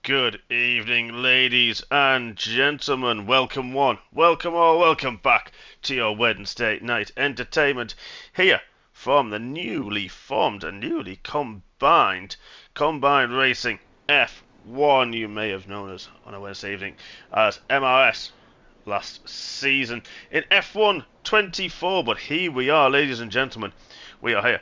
Good evening, ladies and gentlemen. Welcome one, welcome all, welcome back to your Wednesday night entertainment here from the newly formed and newly combined Racing F1. You may have known us on a Wednesday evening as MRS last season in F1 24. But here we are, ladies and gentlemen. We are here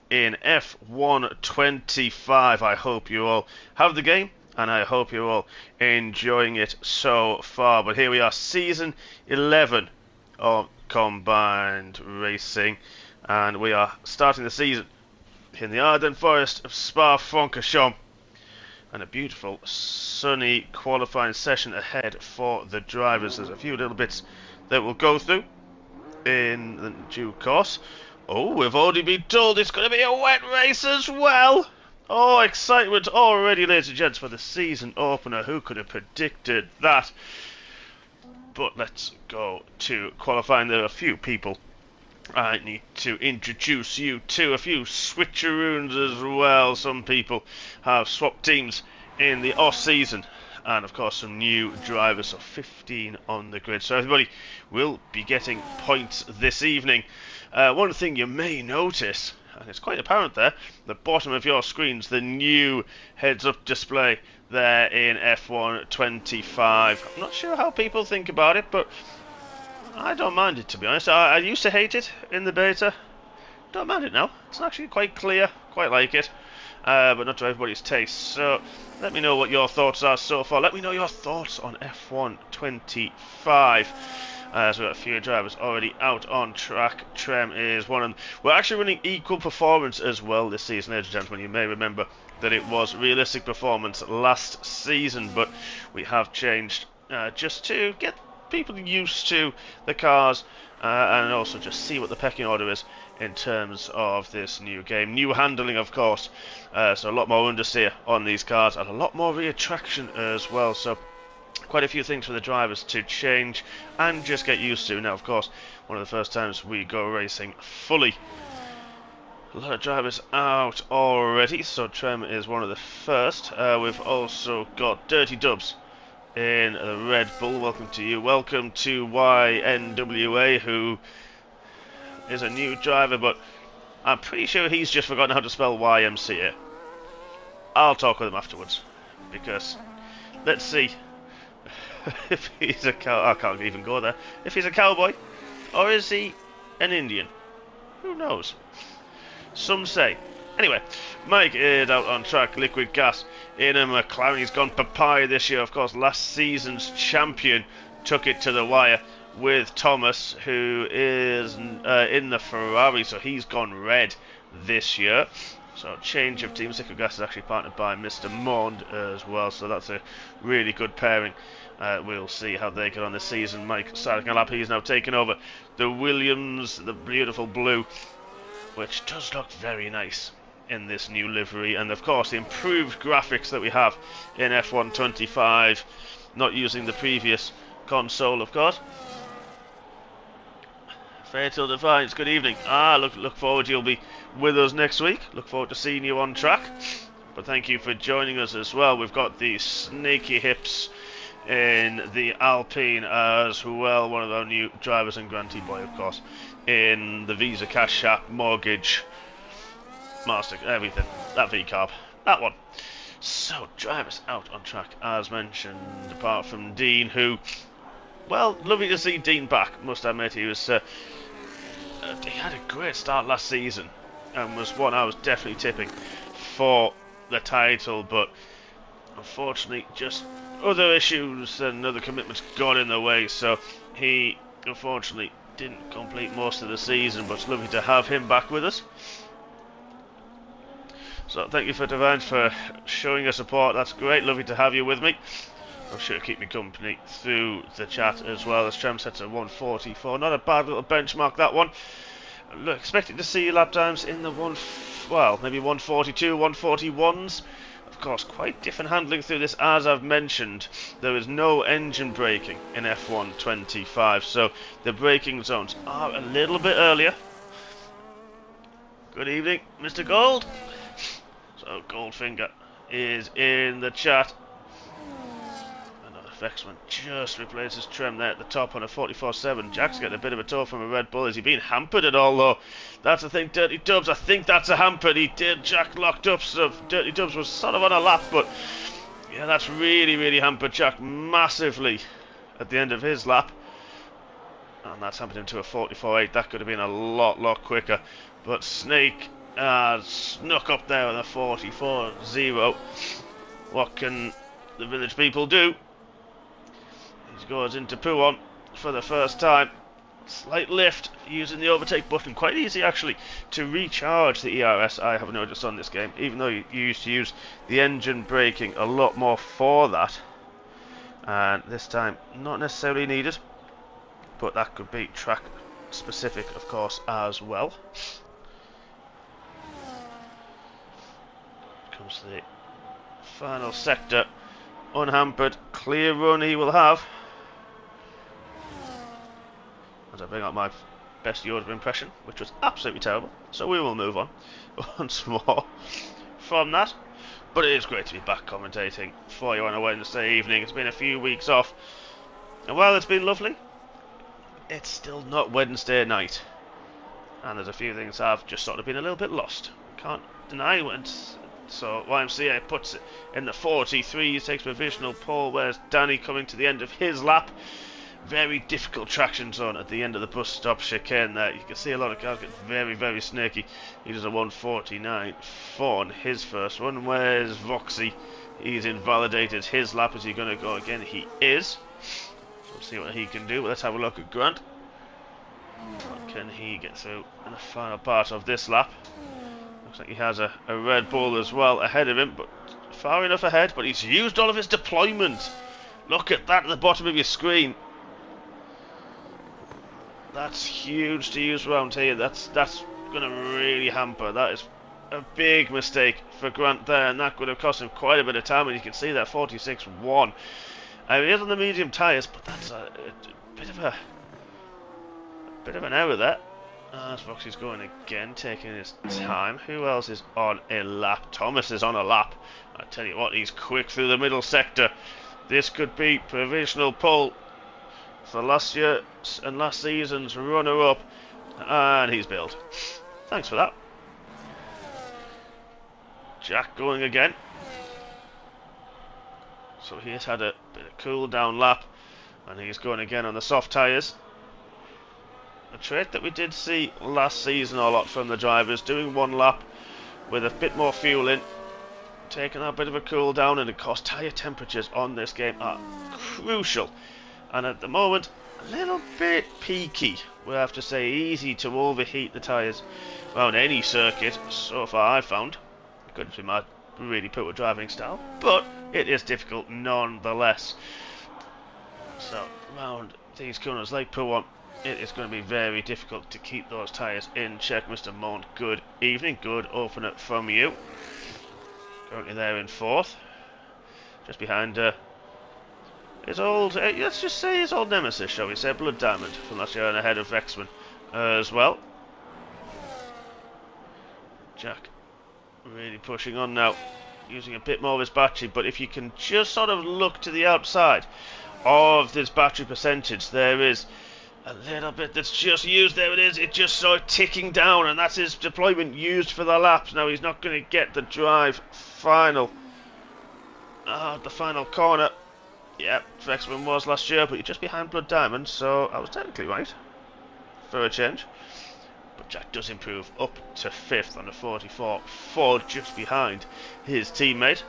in F1 25. I hope you all have the game, and I hope you're all enjoying it so far. But here we are, Season 11 of Combined Racing, and we are starting the season in the Ardennes Forest of Spa-Francorchamps, and a beautiful sunny qualifying session ahead for the drivers. There's a few little bits that we'll go through in the due course. Oh, we've already been told it's going to be a wet race as well. Oh, excitement already, ladies and gents, for the season opener. Who could have predicted that? But let's go to qualifying. There are a few people I need to introduce you to. A few switcheroons as well. Some people have swapped teams in the off-season. And, of course, some new drivers. So 15 on the grid. So everybody will be getting points this evening. One thing you may notice, and it's quite apparent there, the bottom of your screens, the new heads-up display there in F1 25. I'm not sure how people think about it, but I don't mind it, to be honest. I used to hate it in the beta. Don't mind it now. It's actually quite clear. Quite like it. But not to everybody's taste. So let me know what your thoughts are so far. Let me know your thoughts on F1 25. So we've got a few drivers already out on track. Trem is one of them. We're actually running equal performance as well this season, ladies and gentlemen. You may remember that it was realistic performance last season, but we have changed just to get people used to the cars and also just see what the pecking order is in terms of this new game. New handling, of course, so a lot more understeer on these cars and a lot more rear traction as well. So quite a few things for the drivers to change and just get used to. Now, of course, one of the first times we go racing fully. A lot of drivers out already, so Trem is one of the first. We've also got Dirty Dubs in the Red Bull. Welcome to you. Welcome to YNWA, who is a new driver, but I'm pretty sure he's just forgotten how to spell YMCA. I'll talk with him afterwards, because let's see if he's a cow. I can't even go there. If he's a cowboy, or is he an Indian? Who knows? Some say. Anyway, Mike is out on track. Liquid gas in a McLaren. He's gone papaya this year. Of course, last season's champion took it to the wire with Thomas, who is in the Ferrari. So he's gone red this year. So change of teams. Liquid gas is actually partnered by Mr. Mond as well. So that's a really good pairing. We'll see how they get on this season. Mike starting a lap. He's now taken over the Williams, the beautiful blue, which does look very nice in this new livery. And of course the improved graphics that we have in F1 25, not using the previous console, of course. Fatal Defiance, good evening. Look forward, you'll be with us next week. Look forward to seeing you on track. But thank you for joining us as well. We've got the Snaky Hips in the Alpine as well. One of our new drivers, and Granty Boy, of course, in the Visa Cash App, Mortgage, Master, everything. That V-Carb, that one. So, drivers out on track, as mentioned, apart from Dean, who, well, lovely to see Dean back, must admit. He was, he had a great start last season, and was one I was definitely tipping for the title, but unfortunately, just other issues and other commitments got in the way, so he, unfortunately, didn't complete most of the season, but it's lovely to have him back with us. So thank you for Divine for showing your support. That's great. Lovely to have you with me. I'm sure to keep me company through the chat as well. As Trem sets at 144. Not a bad little benchmark, that one. Look, expecting to see lap times in the maybe 142, 141s. Of course, quite different handling through this. As I've mentioned, there is no engine braking in F1 25, so the braking zones are a little bit earlier. Good evening, Mr. Gold. So Goldfinger is in the chat. Vexman just replaces Trem there at the top on a 44.7. Jack's getting a bit of a tour from a Red Bull. Is he being hampered at all, though? That's the thing, Dirty Dubs. I think that's a hamper. He did. Jack locked up, so Dirty Dubs was sort of on a lap, but yeah, that's really, really hampered Jack massively at the end of his lap. And that's hampered him to a 44.8. That could have been a lot quicker. But Snake snuck up there with a 44.0. What can the village people do? He goes into Puon for the first time. Slight lift using the overtake button. Quite easy actually to recharge the ERS, I have noticed on this game. Even though you used to use the engine braking a lot more for that. And this time not necessarily needed. But that could be track specific, of course, as well. Comes the final sector. Unhampered, clear run he will have. As I bring out my best Yoda impression, which was absolutely terrible. So we will move on once more from that. But it is great to be back commentating for you on a Wednesday evening. It's been a few weeks off. And while it's been lovely, it's still not Wednesday night. And there's a few things I've just sort of been a little bit lost. Can't deny it. So YMCA puts it in the 43s, takes provisional pole. Where's Danny coming to the end of his lap? Very difficult traction zone at the end of the bus stop chicane there. You can see a lot of cars get very snaky. He does a 149 on his first one. Where's Voxy? He's invalidated his lap. Is he going to go again? He is. So we'll see what he can do. Let's have a look at Grant. What can he get through in the final part of this lap? Looks like he has a Red Bull as well ahead of him, but far enough ahead. But he's used all of his deployment. Look at that at the bottom of your screen. That's huge to use around here. That's going to really hamper. That is a big mistake for Grant there, and that could have cost him quite a bit of time. And you can see that 46.1. I mean, he is on the medium tyres, but that's a bit of an error there. As Foxy's going again, taking his time. Who else is on a lap? Thomas is on a lap. I tell you what, he's quick through the middle sector. This could be provisional pole for last year and last season's runner-up, and he's built. Thanks for that. Jack going again. So he has had a bit of cool-down lap, and he's going again on the soft tyres. A trait that we did see last season a lot from the drivers, doing one lap with a bit more fuel in, taking a bit of a cool down, and of course tyre temperatures on this game are crucial. And at the moment, a little bit peaky. We have to say, easy to overheat the tyres around any circuit, so far I've found. Couldn't be my really poor driving style, but it is difficult nonetheless. So, around these corners like Puon, it is going to be very difficult to keep those tyres in check. Mr. Mount, good evening, good opener from you. Currently there in fourth, just behind his old, let's just say his old nemesis, shall we say, Blood Diamond from last year, and ahead of Vexman as well. Jack really pushing on now, using a bit more of his battery, but if you can just sort of look to the outside of this battery percentage, there is a little bit that's just used. There it is. It just sort of ticking down, and that's his deployment used for the laps. Now he's not going to get the drive final. The final corner. Yeah, Vexman was last year, but you're just behind Blood Diamond, so I was technically right for a change. But Jack does improve up to 5th on a 44.4, just behind his teammate.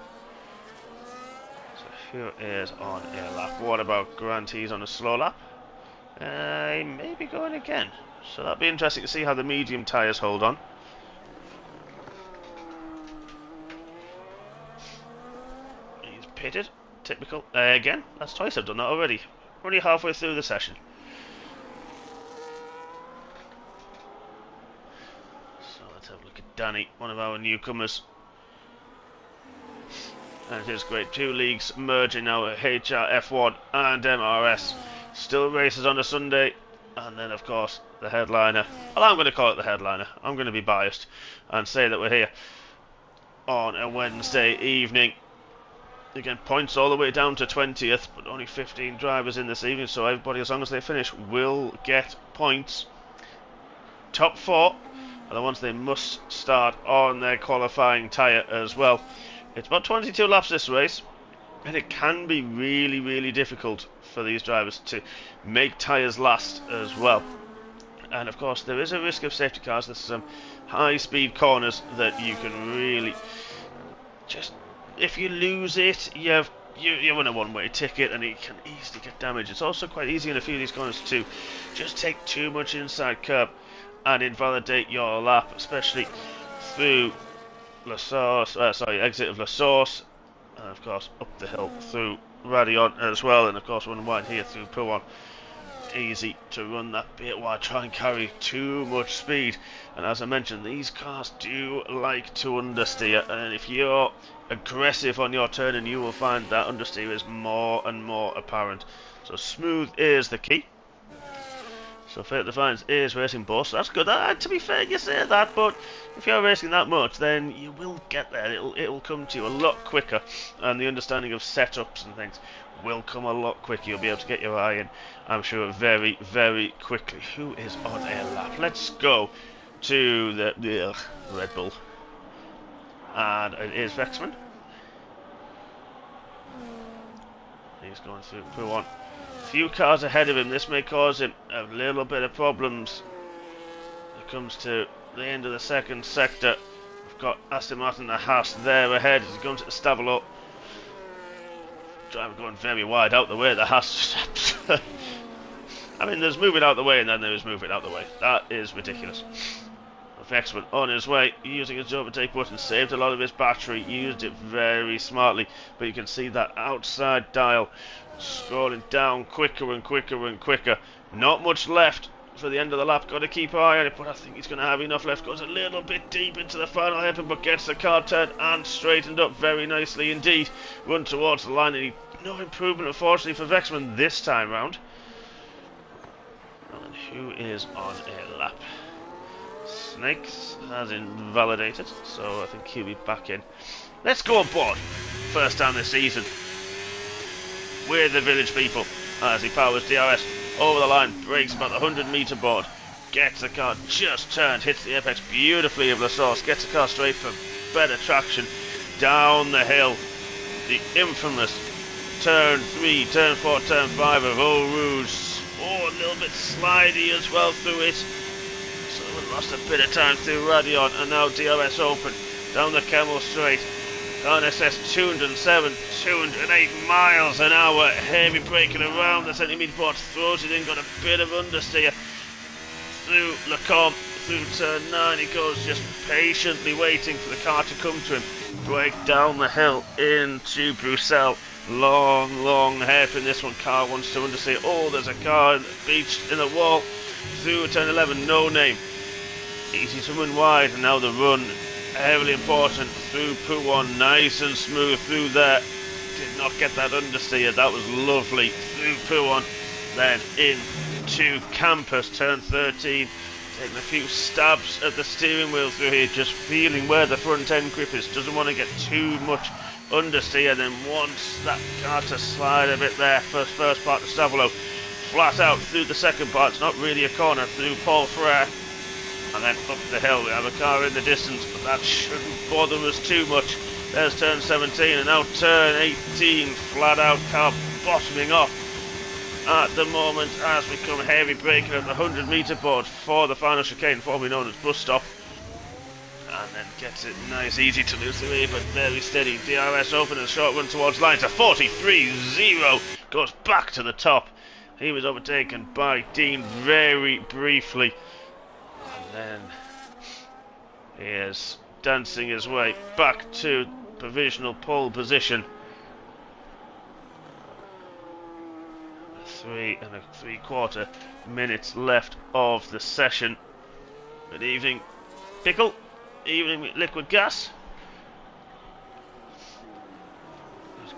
So who is on a lap? What about Grant? He's on a slow lap. He may be going again, so that'll be interesting to see how the medium tyres hold on. He's pitted, typical. Again, that's twice I've done that already. Only halfway through the session. So let's have a look at Danny, one of our newcomers. And it is great. Two leagues merging now at CRF1 and MRS. Still races on a Sunday, and then of course the headliner. Well, I'm going to call it the headliner. I'm going to be biased and say that we're here on a Wednesday evening. Again, points all the way down to 20th, but only 15 drivers in this evening, so everybody, as long as they finish, will get points. Top 4 are the ones they must start on their qualifying tyre as well. It's about 22 laps this race, and it can be really, really difficult for these drivers to make tyres last as well. And of course, there is a risk of safety cars. There's some high-speed corners that you can really just, if you lose it, you win a one-way ticket, and it can easily get damaged. It's also quite easy in a few of these corners to just take too much inside curb and invalidate your lap, especially through exit of La Source, and of course up the hill through Radion as well, and of course one wide here through Pouan. Easy to run that bit while try and carry too much speed, and as I mentioned, these cars do like to understeer, and if you're aggressive on your turn, and you will find that understeer is more and more apparent. So smooth is the key. So Fate Defiance is racing both, so that's good. To be fair, you say that, but if you're racing that much, then you will get there. It'll come to you a lot quicker, and the understanding of setups and things will come a lot quicker. You'll be able to get your eye in, I'm sure, very, very quickly. Who is on a lap? Let's go to the Red Bull. And it is Vexman. He's going through Pouan. Few cars ahead of him. This may cause him a little bit of problems. It comes to the end of the second sector. We've got Aston Martin and Haas there ahead. He's going to the Stavelot. Driver going very wide out the way. The Haas. I mean, there's moving out the way, and then there is moving out the way. That is ridiculous. Vexman on his way, using his overtake button, saved a lot of his battery, used it very smartly, but you can see that outside dial scrolling down quicker and quicker and quicker. Not much left for the end of the lap, got to keep an eye on it, but I think he's going to have enough left. Goes a little bit deep into the final hairpin, but gets the car turned and straightened up very nicely indeed. Run towards the line, and no improvement unfortunately for Vexman this time round. And who is on a lap? Snakes has invalidated, so I think he'll be back in. Let's go on board. First time this season with the village people as he powers DRS over the line, breaks about the 100-meter board, gets the car just turned, hits the apex beautifully of La Source, gets the car straight for better traction down the hill. The infamous turn 3, turn 4, turn 5 of Eau Rouge. Oh, a little bit slidey as well through it. Lost a bit of time through Radion, and now DRS open down the Camel Straight. RSS 207, 208 miles an hour. Heavy braking around the centimetre board, throws it in, got a bit of understeer through Lacombe, through turn 9. He goes just patiently waiting for the car to come to him. Brake down the hill into Bruxelles. Long hairpin. This one, car wants to understeer. Oh, there's a car beached in the wall through turn 11. No name. Easy to run wide, and now the run, heavily important, through Pouan, nice and smooth through there. Did not get that understeer, that was lovely. Through Pouan, then into Campus, turn 13. Taking a few stabs at the steering wheel through here, just feeling where the front end grip is. Doesn't want to get too much understeer, then wants that car to slide a bit there. First part of Stavelot, flat out through the second part. It's not really a corner, through Paul Frere. And then up the hill, we have a car in the distance, but that shouldn't bother us too much. There's turn 17, and now turn 18, flat out car bottoming off at the moment as we come heavy braking at the 100-metre board for the final chicane, formerly known as bus stop. And then gets it nice, easy to lose the way, but very steady. DRS open and short run towards line to 43.0, goes back to the top. He was overtaken by Dean very briefly. And then he is dancing his way back to provisional pole position. 3 3/4 minutes left of the session. Good evening, Pickle. Evening with liquid gas.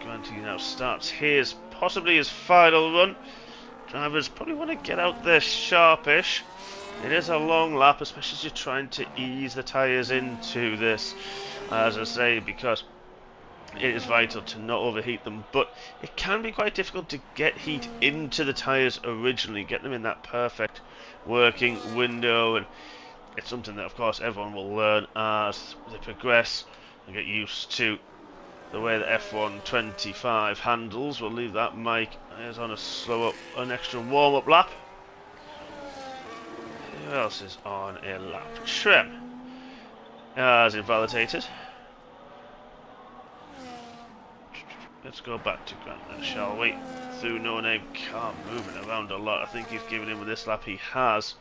Granty now starts his, possibly his final run. Drivers probably want to get out there sharpish. It is a long lap, especially as you're trying to ease the tyres into this, as I say, because it is vital to not overheat them, but it can be quite difficult to get heat into the tyres originally, get them in that perfect working window, and it's something that of course everyone will learn as they progress and get used to the way the F125 handles. We'll leave that. Mike is on a slow up, an extra warm-up lap. Who else is on a lap? Trem has invalidated. Let's go back to Grant then, shall we? Through No Name car, moving around a lot. I think he's given in with this lap. He has.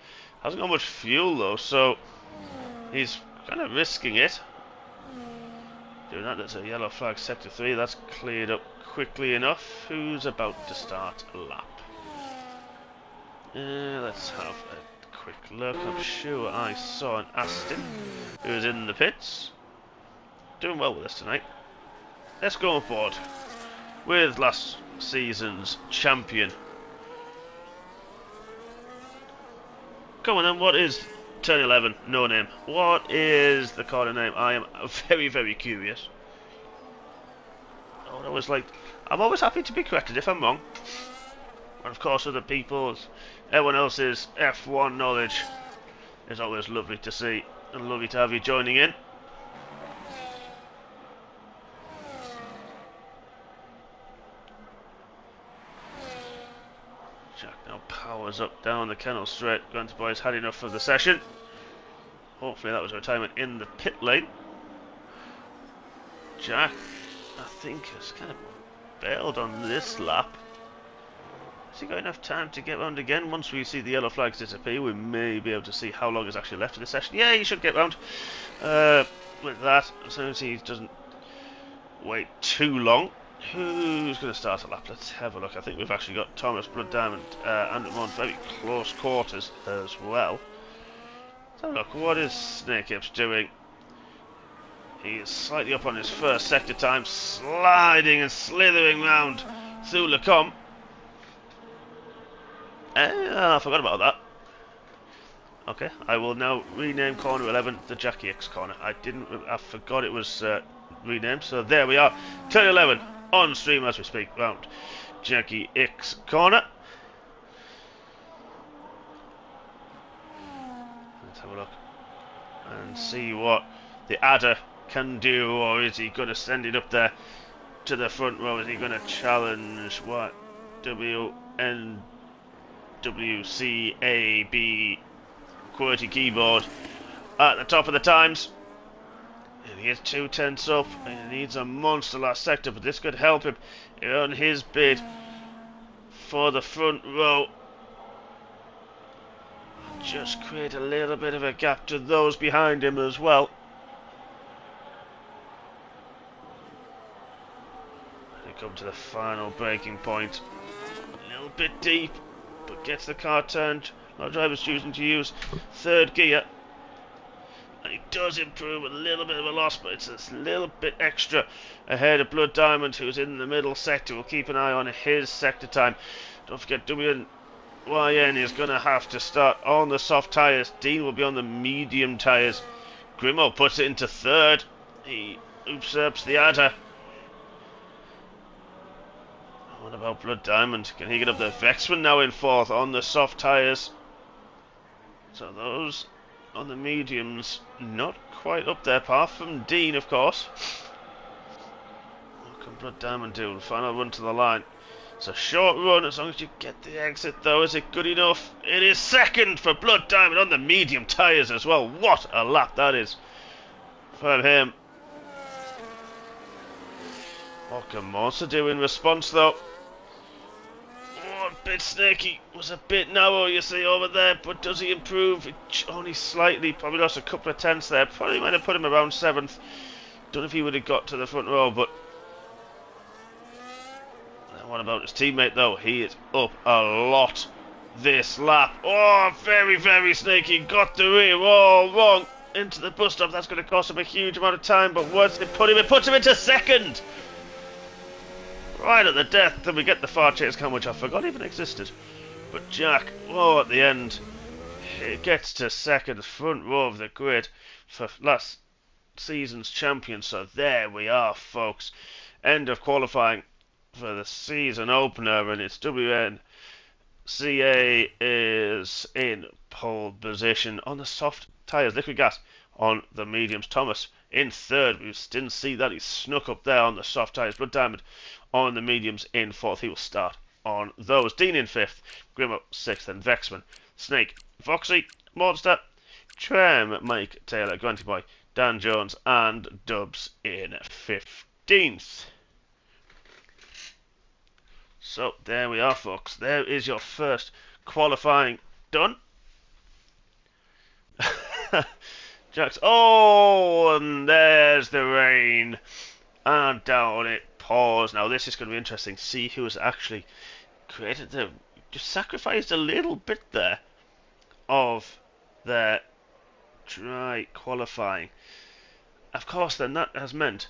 Hasn't got much fuel though, so he's kind of risking it. Doing that, there's a yellow flag, sector 3. That's cleared up quickly enough. Who's about to start a lap? Let's have a quick look. I'm sure I saw an Aston who was in the pits. Doing well with us tonight. Let's go on board with last season's champion. Come on then, what is turn 11? No name. What is the corner name? I am very, very curious. I'm always happy to be corrected if I'm wrong. And of course other people's, everyone else's F1 knowledge is always lovely to see and lovely to have you joining in. Jack now powers up down the Kennel Straight. Grant Boys had enough of the session. Hopefully that was a retirement in the pit lane. Jack, I think, has kind of bailed on this lap. Has he got enough time to get round again? Once we see the yellow flags disappear, we may be able to see how long is actually left of the session. Yeah, he should get round with that, as soon as he doesn't wait too long. Who's going to start a lap? Let's have a look. I think we've actually got Thomas, Blood Diamond, and on very close quarters as well. Let's have a look. What is Snake Hips doing? He is slightly up on his first sector time, sliding and slithering round through Lecombe. I forgot about that. Okay, I will now rename corner 11 the Jackie X corner. I forgot it was renamed, so there we are. Turn 11 on stream as we speak round Jackie X corner. Let's have a look and see what the adder can do, or is he going to send it up there to the front row? Is he going to challenge what WNWCAB QWERTY keyboard at the top of the times? And he is 2 tenths up, and he needs a monster last sector, but this could help him on his bid for the front row. Just create a little bit of a gap to those behind him as well. Come to the final braking point. A little bit deep, but gets the car turned. A lot of drivers choosing to use third gear. And he does improve a little bit of a loss, but it's a little bit extra ahead of Blood Diamond, who's in the middle sector. We'll keep an eye on his sector time. Don't forget, WYN is going to have to start on the soft tyres. Dean will be on the medium tyres. Grimo puts it into third. He usurps the adder. What about Blood Diamond? Can he get up there? Vexman now in fourth on the soft tyres. So those on the mediums not quite up there, apart from Dean, of course. What can Blood Diamond do? Final run to the line. It's a short run as long as you get the exit, though. Is it good enough? It is second for Blood Diamond on the medium tyres as well. What a lap that is for him. What can Monster do in response, though? A bit snaky, was a bit narrow, you see, over there, but does he improve? Only slightly, probably lost a couple of tenths there. Probably might have put him around 7th. Don't know if he would have got to the front row, but what about his teammate, though? He is up a lot this lap. Oh, very, very snaky. Got the rear all wrong into the bus stop. That's going to cost him a huge amount of time, but once they put him, it puts him into second. Right at the death, then we get the far chase cam, which I forgot even existed. But Jack, at the end, he gets to second, front row of the grid for last season's champion. So there we are, folks. end of qualifying for the season opener, and it's WNCA is in pole position on the soft tyres. Liquid gas on the mediums. Thomas in third. We didn't see that. He snuck up there on the soft tyres. Blood Diamond on the mediums in fourth. He will start on those. Dean in fifth. Grimmo sixth. And Vexman, Snake, Foxy, Monster, Trem, Mike Taylor, Grunty Boy, Dan Jones, and Dubs in 15th. So there we are, folks. There is your first qualifying done. Jax. Oh, and there's the rain. And down it pours. Now this is going to be interesting to see who has actually created just sacrificed a little bit there of their dry qualifying. Of course, then that has meant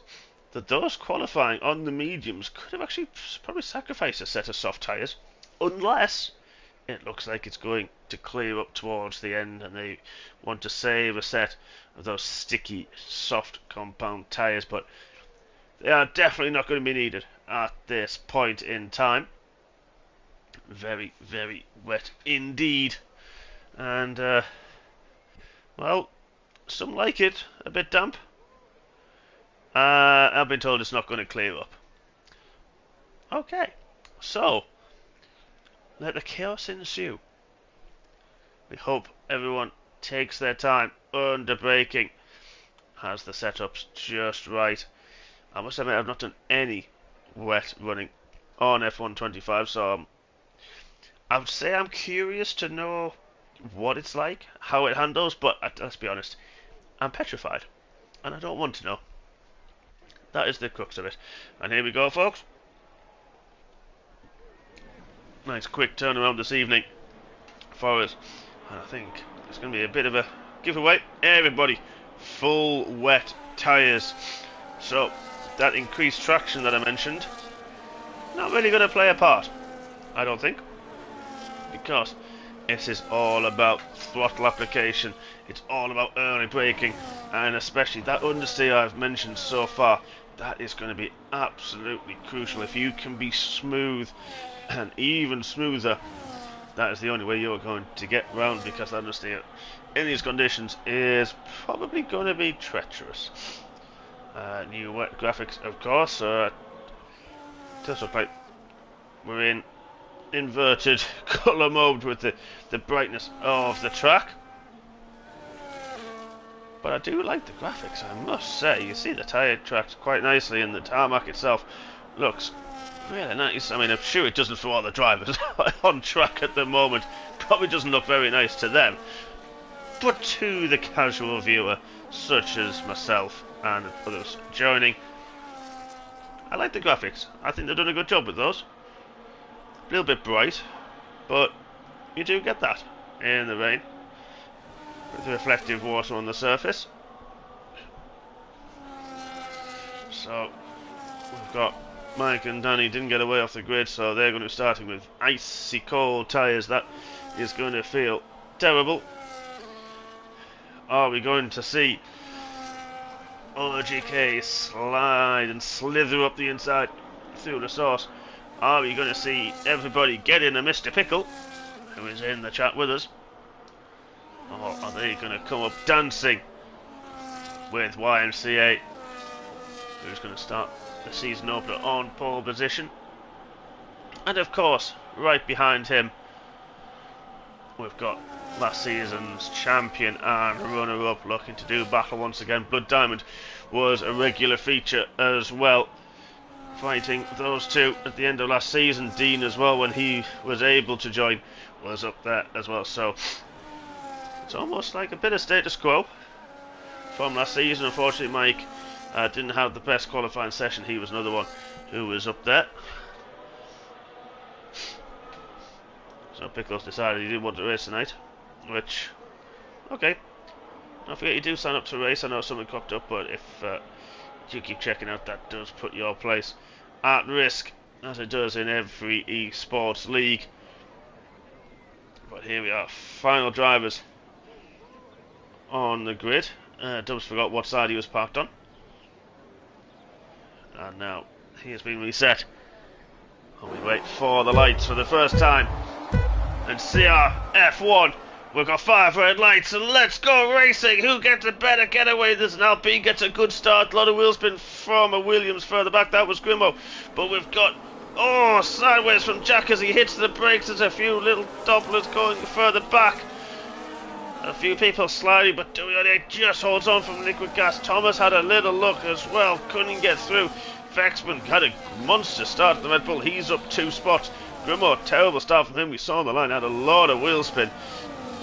that those qualifying on the mediums could have actually probably sacrificed a set of soft tyres, unless it looks like it's going to clear up towards the end and they want to save a set of those sticky, soft compound tyres, but they are definitely not going to be needed at this point in time. Very, very wet indeed. And, well, some like it a bit damp. I've been told it's not going to clear up. Okay, so let the chaos ensue. We hope everyone takes their time under braking, has the setups just right. I must admit I've not done any wet running on F125, so I would say I'm curious to know what it's like, how it handles, but let's be honest, I'm petrified, and I don't want to know. That is the crux of it. And here we go, folks. Nice quick turnaround this evening for us. And I think it's going to be a bit of a giveaway. Everybody, full wet tyres. So, that increased traction that I mentioned, not really going to play a part, I don't think. Because this is all about throttle application. It's all about early braking. And especially that understeer I've mentioned so far. That is going to be absolutely crucial. If you can be smooth and even smoother, that is the only way you're going to get round, because that understeer in these conditions is probably going to be treacherous. New wet graphics, of course. Does look like we're in inverted colour mode with the brightness of the track. But I do like the graphics, I must say. You see the tyre tracks quite nicely, and the tarmac itself looks really nice. I mean, I'm sure it doesn't for all the drivers on track at the moment. Probably doesn't look very nice to them. But to the casual viewer, such as myself and others joining, I like the graphics. I think they've done a good job with those. A little bit bright, but you do get that in the rain, with reflective water on the surface. So we've got Mike and Danny didn't get away off the grid, so they're going to be starting with icy cold tyres. That is going to feel terrible. Are we going to see OGK slide and slither up the inside through the sauce? Are we going to see everybody get in a Mr. Pickle, who is in the chat with us? Or are they going to come up dancing with YMCA, who's going to start the season opener on pole position? And of course, right behind him, we've got last season's champion and runner-up looking to do battle once again. Blood Diamond was a regular feature as well, fighting those two at the end of last season. Dean as well, when he was able to join, was up there as well. So it's almost like a bit of status quo from last season. Unfortunately, Mike didn't have the best qualifying session. He was another one who was up there. So Pickles decided he didn't want to race tonight, which, okay. Don't forget you do sign up to race. I know something cropped up, but if you keep checking out, that does put your place at risk, as it does in every esports league. But here we are, final drivers on the grid. Dubs forgot what side he was parked on. And now he has been reset. And we wait for the lights for the first time. And CRF1, we've got 5 red lights, and let's go racing. Who gets a better getaway? There's an Alpine, gets a good start. A lot of wheel spin from a Williams further back. That was Grimo. But we've got, sideways from Jack as he hits the brakes. There's a few little dopplers going further back. A few people sliding, but Dewey just holds on from liquid gas. Thomas had a little look as well, couldn't get through. Vexman had a monster start at the Red Bull. He's up 2 spots. Grimo, terrible start from him. We saw on the line, had a lot of wheel spin.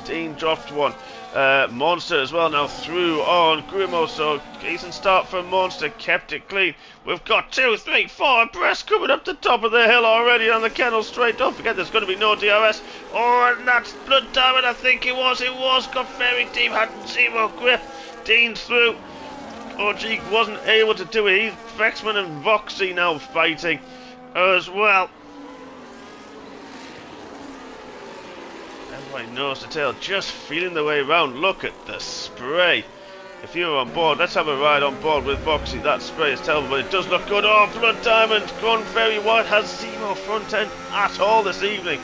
Dean dropped one. Monster as well now through on Grimo, so decent start from Monster, kept it clean. We've got 2, 3, 4 abreast coming up the top of the hill already on the kennel straight. Don't forget there's going to be no DRS. And that's Blood Diamond, I think it was. Got very deep, had 0 grip. Dean through. OG wasn't able to do it. Vexman and Voxy now fighting as well. Everybody nose to tail, just feeling the way around. Look at the spray. If you're on board, let's have a ride on board with Voxy. That spray is terrible, but it does look good. Blood Diamond gone very wide, has 0 front end at all this evening.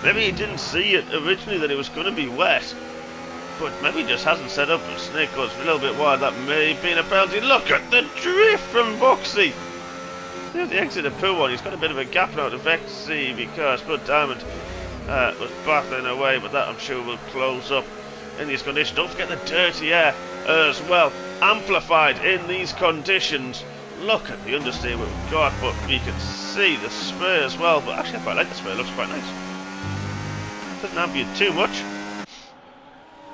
Maybe he didn't see it originally that it was going to be wet, but maybe he just hasn't set up. And Snake goes a little bit wide. That may have been a penalty. Look at the drift from Voxy. There's the exit of Poo one. He's got a bit of a gap now to Voxy because Blood Diamond was battling away, but that I'm sure will close up in these conditions. Don't forget the dirty air as well, amplified in these conditions. Look at the understeer we've got, but you can see the spray as well. But actually I quite like the spray, it looks quite nice. Doesn't ambient too much.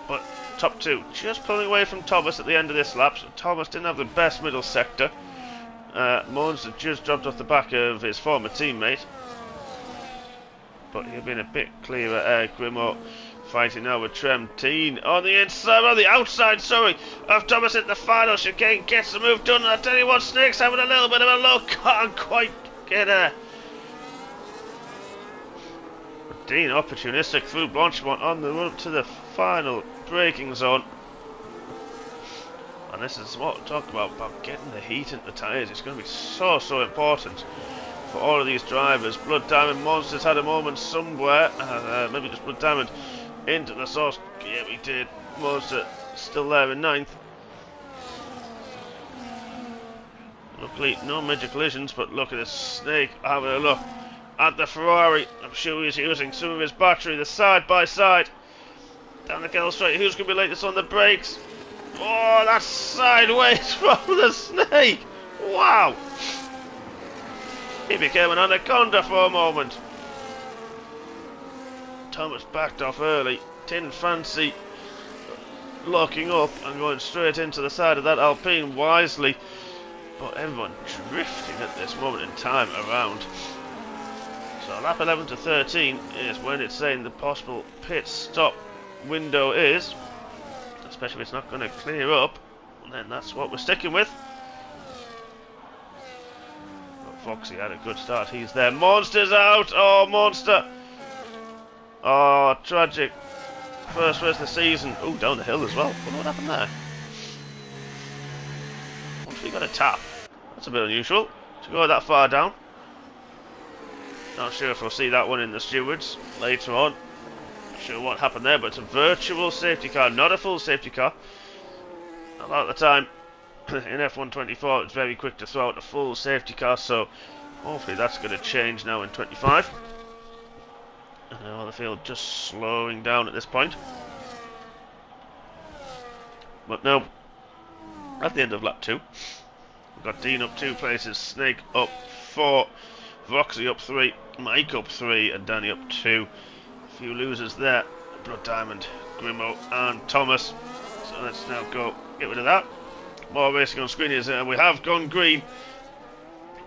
But top 2 just pulling away from Thomas at the end of this lap, so Thomas didn't have the best middle sector. Mons had just dropped off the back of his former teammate, but he'll be in a bit clearer. Grimo fighting now with Tremteen on the inside, on the outside, sorry, of Thomas at the final chicane. Gets the move done, and I tell you what, Snake's having a little bit of a look, can't quite get her. But Dean opportunistic through Blanchemont on the run up to the final braking zone. And this is what we're talking about getting the heat into the tyres. It's going to be so important for all of these drivers. Blood Diamond Monsters had a moment somewhere, maybe just Blood Diamond into the sauce. Yeah, we did. Monster still there in 9th. Luckily, no major collisions, but look at this Snake having a look at the Ferrari. I'm sure he's using some of his battery, the side by side. Down the kennel straight. Who's going to be latest on the brakes? That's sideways from the Snake. Wow. He became an anaconda for a moment. Thomas backed off early, didn't fancy locking up and going straight into the side of that Alpine wisely, but everyone drifting at this moment in time around. So lap 11 to 13 is when it's saying the possible pit stop window is, especially if it's not going to clear up, and then that's what we're sticking with. Foxy had a good start, he's there. Monster's out! Monster! Tragic. First race of the season. Down the hill as well. Wonder what happened there. What if he got a tap? That's a bit unusual to go that far down. Not sure if we'll see that one in the stewards later on. Not sure what happened there, but it's a virtual safety car, not a full safety car. A lot of the time in F124 it's very quick to throw out a full safety car, so hopefully that's going to change now in 25. And now the field just slowing down at this point. But no, at the end of lap 2 we've got Dean up 2 places, Snake up 4, Voxy up 3, Mike up 3 and Danny up 2. A few losers there, Blood Diamond, Grimo and Thomas. So let's now go get rid of that. More racing on screen is we have gone green,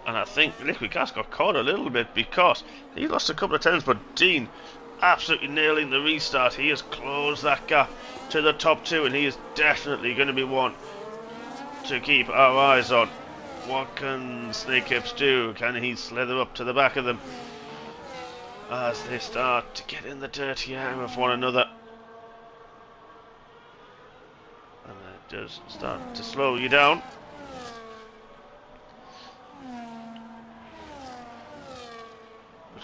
and I think Liquid Gas got caught a little bit because he lost a couple of times, but Dean absolutely nailing the restart. He has closed that gap to the top 2, and he is definitely going to be one to keep our eyes on. What can Snake Hips do? Can he slither up to the back of them as they start to get in the dirty air of one another? And it does start to slow you down.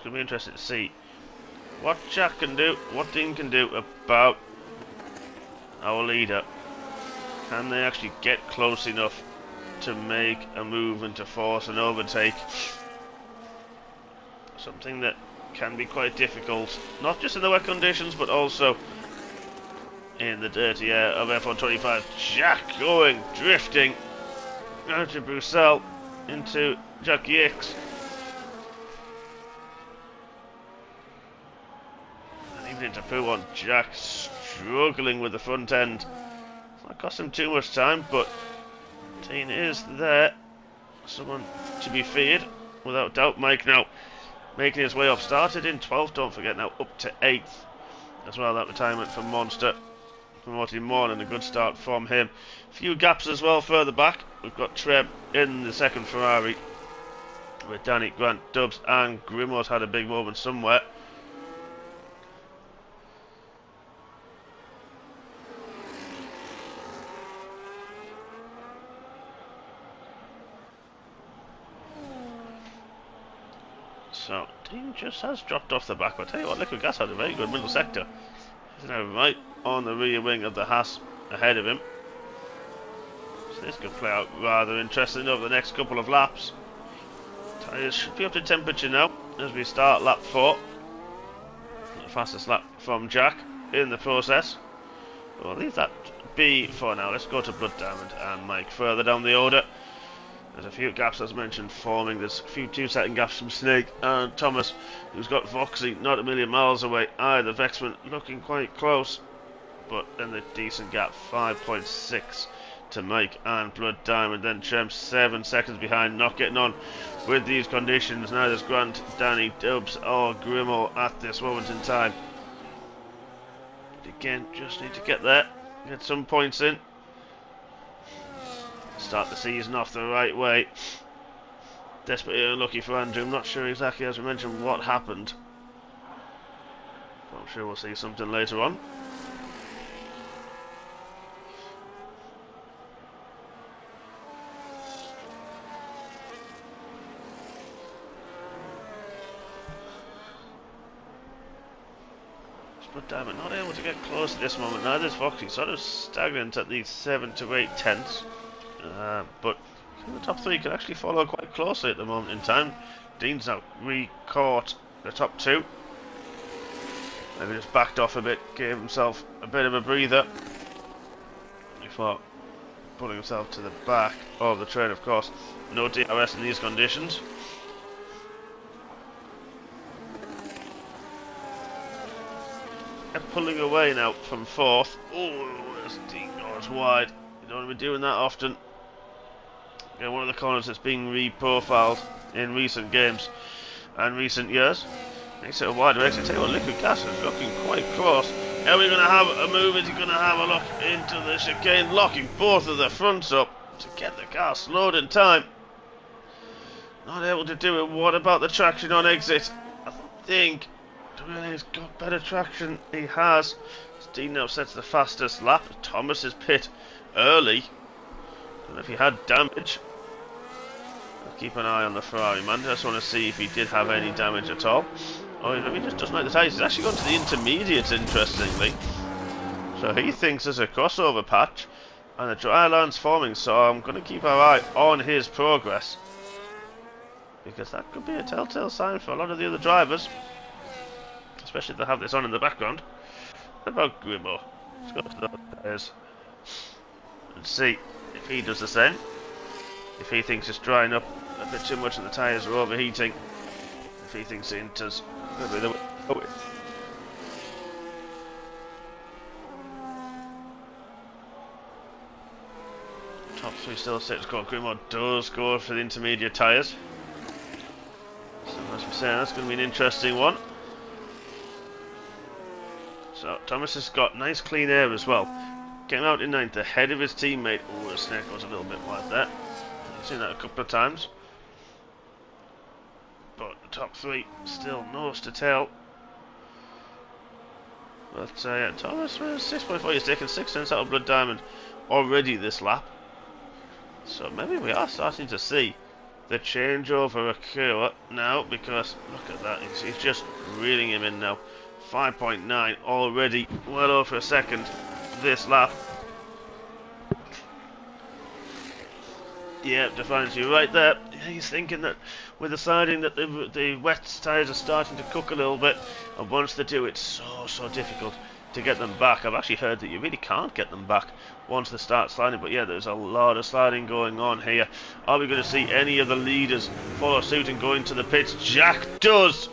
going to be interesting to see what Jack can do, what Dean can do about our leader. Can they actually get close enough to make a move and to force an overtake? Something that can be quite difficult, not just in the wet conditions, but also in the dirty air of F125. Jack going, drifting out of Bruxelles into Jack Yates. And even into P1, Jack struggling with the front end. It's not cost him too much time, but Dean is there. Someone to be feared, without doubt. Mike now making his way up. Started in 12th, don't forget, now up to 8th. As well, that retirement from Monster. Promoting more and a good start from him. Few gaps as well further back. We've got Treb in the second Ferrari with Danny, Grant, Dubs and Grimo's had a big moment somewhere. So, Dean just has dropped off the back. But I'll tell you what, Liquid Gas had a very good middle sector. He's now right on the rear wing of the Haas ahead of him. So this could play out rather interesting over the next couple of laps. Tyres should be up to temperature now as we start lap 4. The fastest lap from Jack in the process. We'll leave that be for now. Let's go to Blood Diamond and Mike further down the order. There's a few gaps, as mentioned, forming. There's a few 2-second gaps from Snake and Thomas, who's got Voxy not a million miles away either. Vexman looking quite close, but then the decent gap, 5.6 to Mike and Blood Diamond. Then Trem 7 seconds behind, not getting on with these conditions. Now there's Grant, Danny, Dubs or Grimo at this moment in time. But again, just need to get there, get some points in. Start the season off the right way. Desperately unlucky for Andrew. I'm not sure exactly, as we mentioned, what happened. But I'm sure we'll see something later on. But Diamond not able to get close at this moment. Neither is Foxy. Sort of stagnant at these 7 to 8 tenths. But the top 3 can actually follow quite closely at the moment in time. Dean's now re-caught the top 2. Maybe just backed off a bit, gave himself a bit of a breather before pulling himself to the back of the train, of course. No DRS in these conditions. And pulling away now from 4th. Oh, there's Dean goes wide. You don't want to be doing that often. Yeah, one of the corners that's being re-profiled in recent games and recent years. Makes it a wider exit. Tell you what, Liquid Gas is looking quite close. Are we going to have a move? Is he going to have a look into the chicane, locking both of the fronts up to get the car slowed in time? Not able to do it. What about the traction on exit? I think he's got better traction. He has. Dean now sets the fastest lap. Thomas is pit early. I don't know if he had damage. I'll keep an eye on the Ferrari man. Just want to see if he did have any damage at all. Oh, he just doesn't like the tyres. He's actually gone to the intermediates, interestingly. So he thinks there's a crossover patch and the dry line's forming. So I'm going to keep our eye on his progress, because that could be a telltale sign for a lot of the other drivers, especially if they have this on in the background. What about Grimo? Let's go to the tyres and see if he does the same. If he thinks it's drying up a bit too much and the tyres are overheating. If he thinks the Inter's going to be the way. Oh. Top 3 still set to score. Grimo does go for the intermediate tyres. So as we're saying, that's going to be an interesting one. So Thomas has got nice clean air as well. Came out in 9th ahead of his teammate. Oh, the snake was a little bit wide there. I've seen that a couple of times. But the top 3 still nose to tail. But yeah, Thomas was 6.4. He's taken 6 cents out of Blood Diamond already this lap. So maybe we are starting to see the changeover occur now, because look at that, he's just reeling him in now. 5.9 already, well over a second this lap. Yeah, Defiance, you're right there. He's thinking that we're deciding that the wet tyres are starting to cook a little bit, and once they do, it's so difficult to get them back. I've actually heard that you really can't get them back once they start sliding, but yeah, there's a lot of sliding going on here. Are we going to see any of the leaders follow suit and go into the pits? Jack does!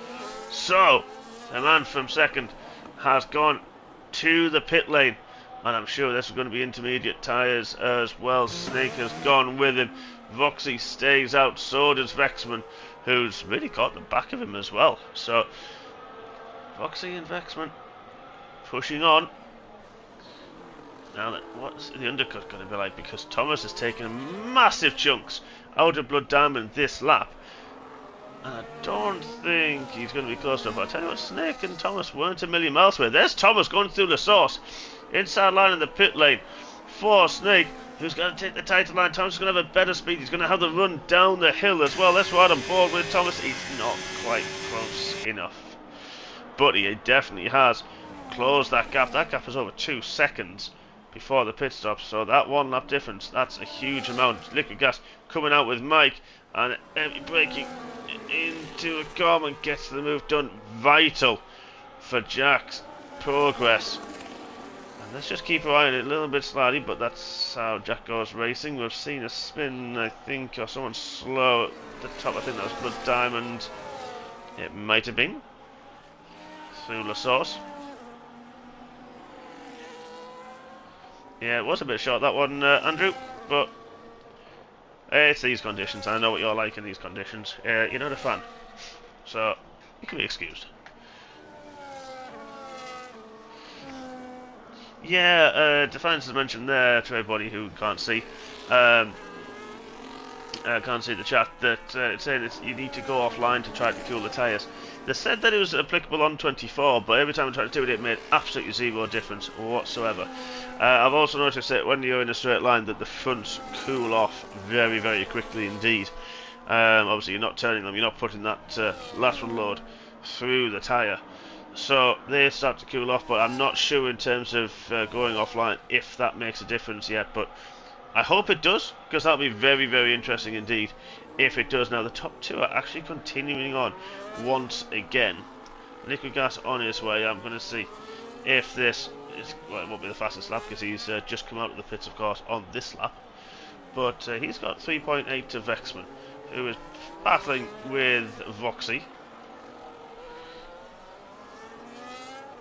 So, the man from second has gone to the pit lane, and I'm sure this is going to be intermediate tyres as well. Snake has gone with him. Voxy stays out, so does Vexman, who's really caught the back of him as well. So, Voxy and Vexman pushing on. Now, what's the undercut going to be like? Because Thomas has taken massive chunks out of Blood Diamond this lap. And I don't think he's going to be close enough. I'll tell you what, Snake and Thomas weren't a million miles away. There's Thomas going through the sauce. Inside line in the pit lane for Snake, who's going to take the title line. Thomas is going to have a better speed. He's going to have the run down the hill as well. Let's ride on board with Thomas. He's not quite close enough, but he definitely has closed that gap. That gap is over 2 seconds before the pit stop, so that 1 lap difference, that's a huge amount. Liquid Gas coming out with Mike, and braking into a corner and gets the move done. Vital for Jack's progress. And let's just keep our eye on it, a little bit slidey, but that's how Jack goes racing. We've seen a spin, I think, or someone slow at the top. I think that was Blood Diamond. It might have been through La Sauce. Yeah, it was a bit short, that one, Andrew, but it's these conditions. I know what you're like in these conditions. You're not a fan, so you can be excused. Yeah, Defiance has mentioned there to everybody who can't see the chat, that it's saying that you need to go offline to try to cool the tyres. They said that it was applicable on 24, but every time I tried to do it, it made absolutely zero difference whatsoever. I've also noticed that when you're in a straight line, that the fronts cool off very, very quickly indeed. Obviously, you're not turning them, you're not putting that lateral load through the tyre. So they start to cool off, but I'm not sure in terms of going offline if that makes a difference yet. But I hope it does, because that'll be very, very interesting indeed if it does. Now, the top two are actually continuing on once again. Liquid Gas on his way. I'm going to see if this is, well, it won't be the fastest lap because he's just come out of the pits, of course, on this lap. But he's got 3.8 to Vexman, who is battling with Voxy.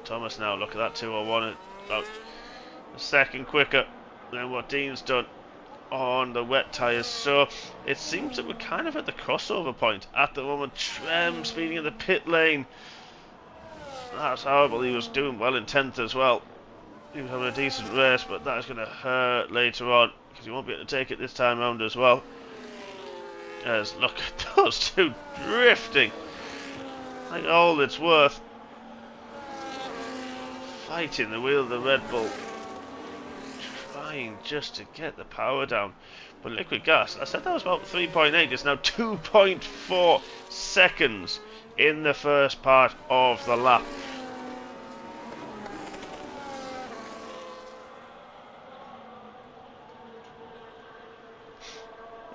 Thomas now, look at that, 201, about a second quicker than what Dean's done on the wet tyres. So it seems that we're kind of at the crossover point at the moment. Trem speeding in the pit lane. That's horrible. He was doing well in 10th as well. He was having a decent race, but that is going to hurt later on because he won't be able to take it this time round as well. As look at those two drifting like all it's worth. Fighting the wheel of the Red Bull, trying just to get the power down. But Liquid Gas, I said that was about 3.8, it's now 2.4 seconds in the first part of the lap.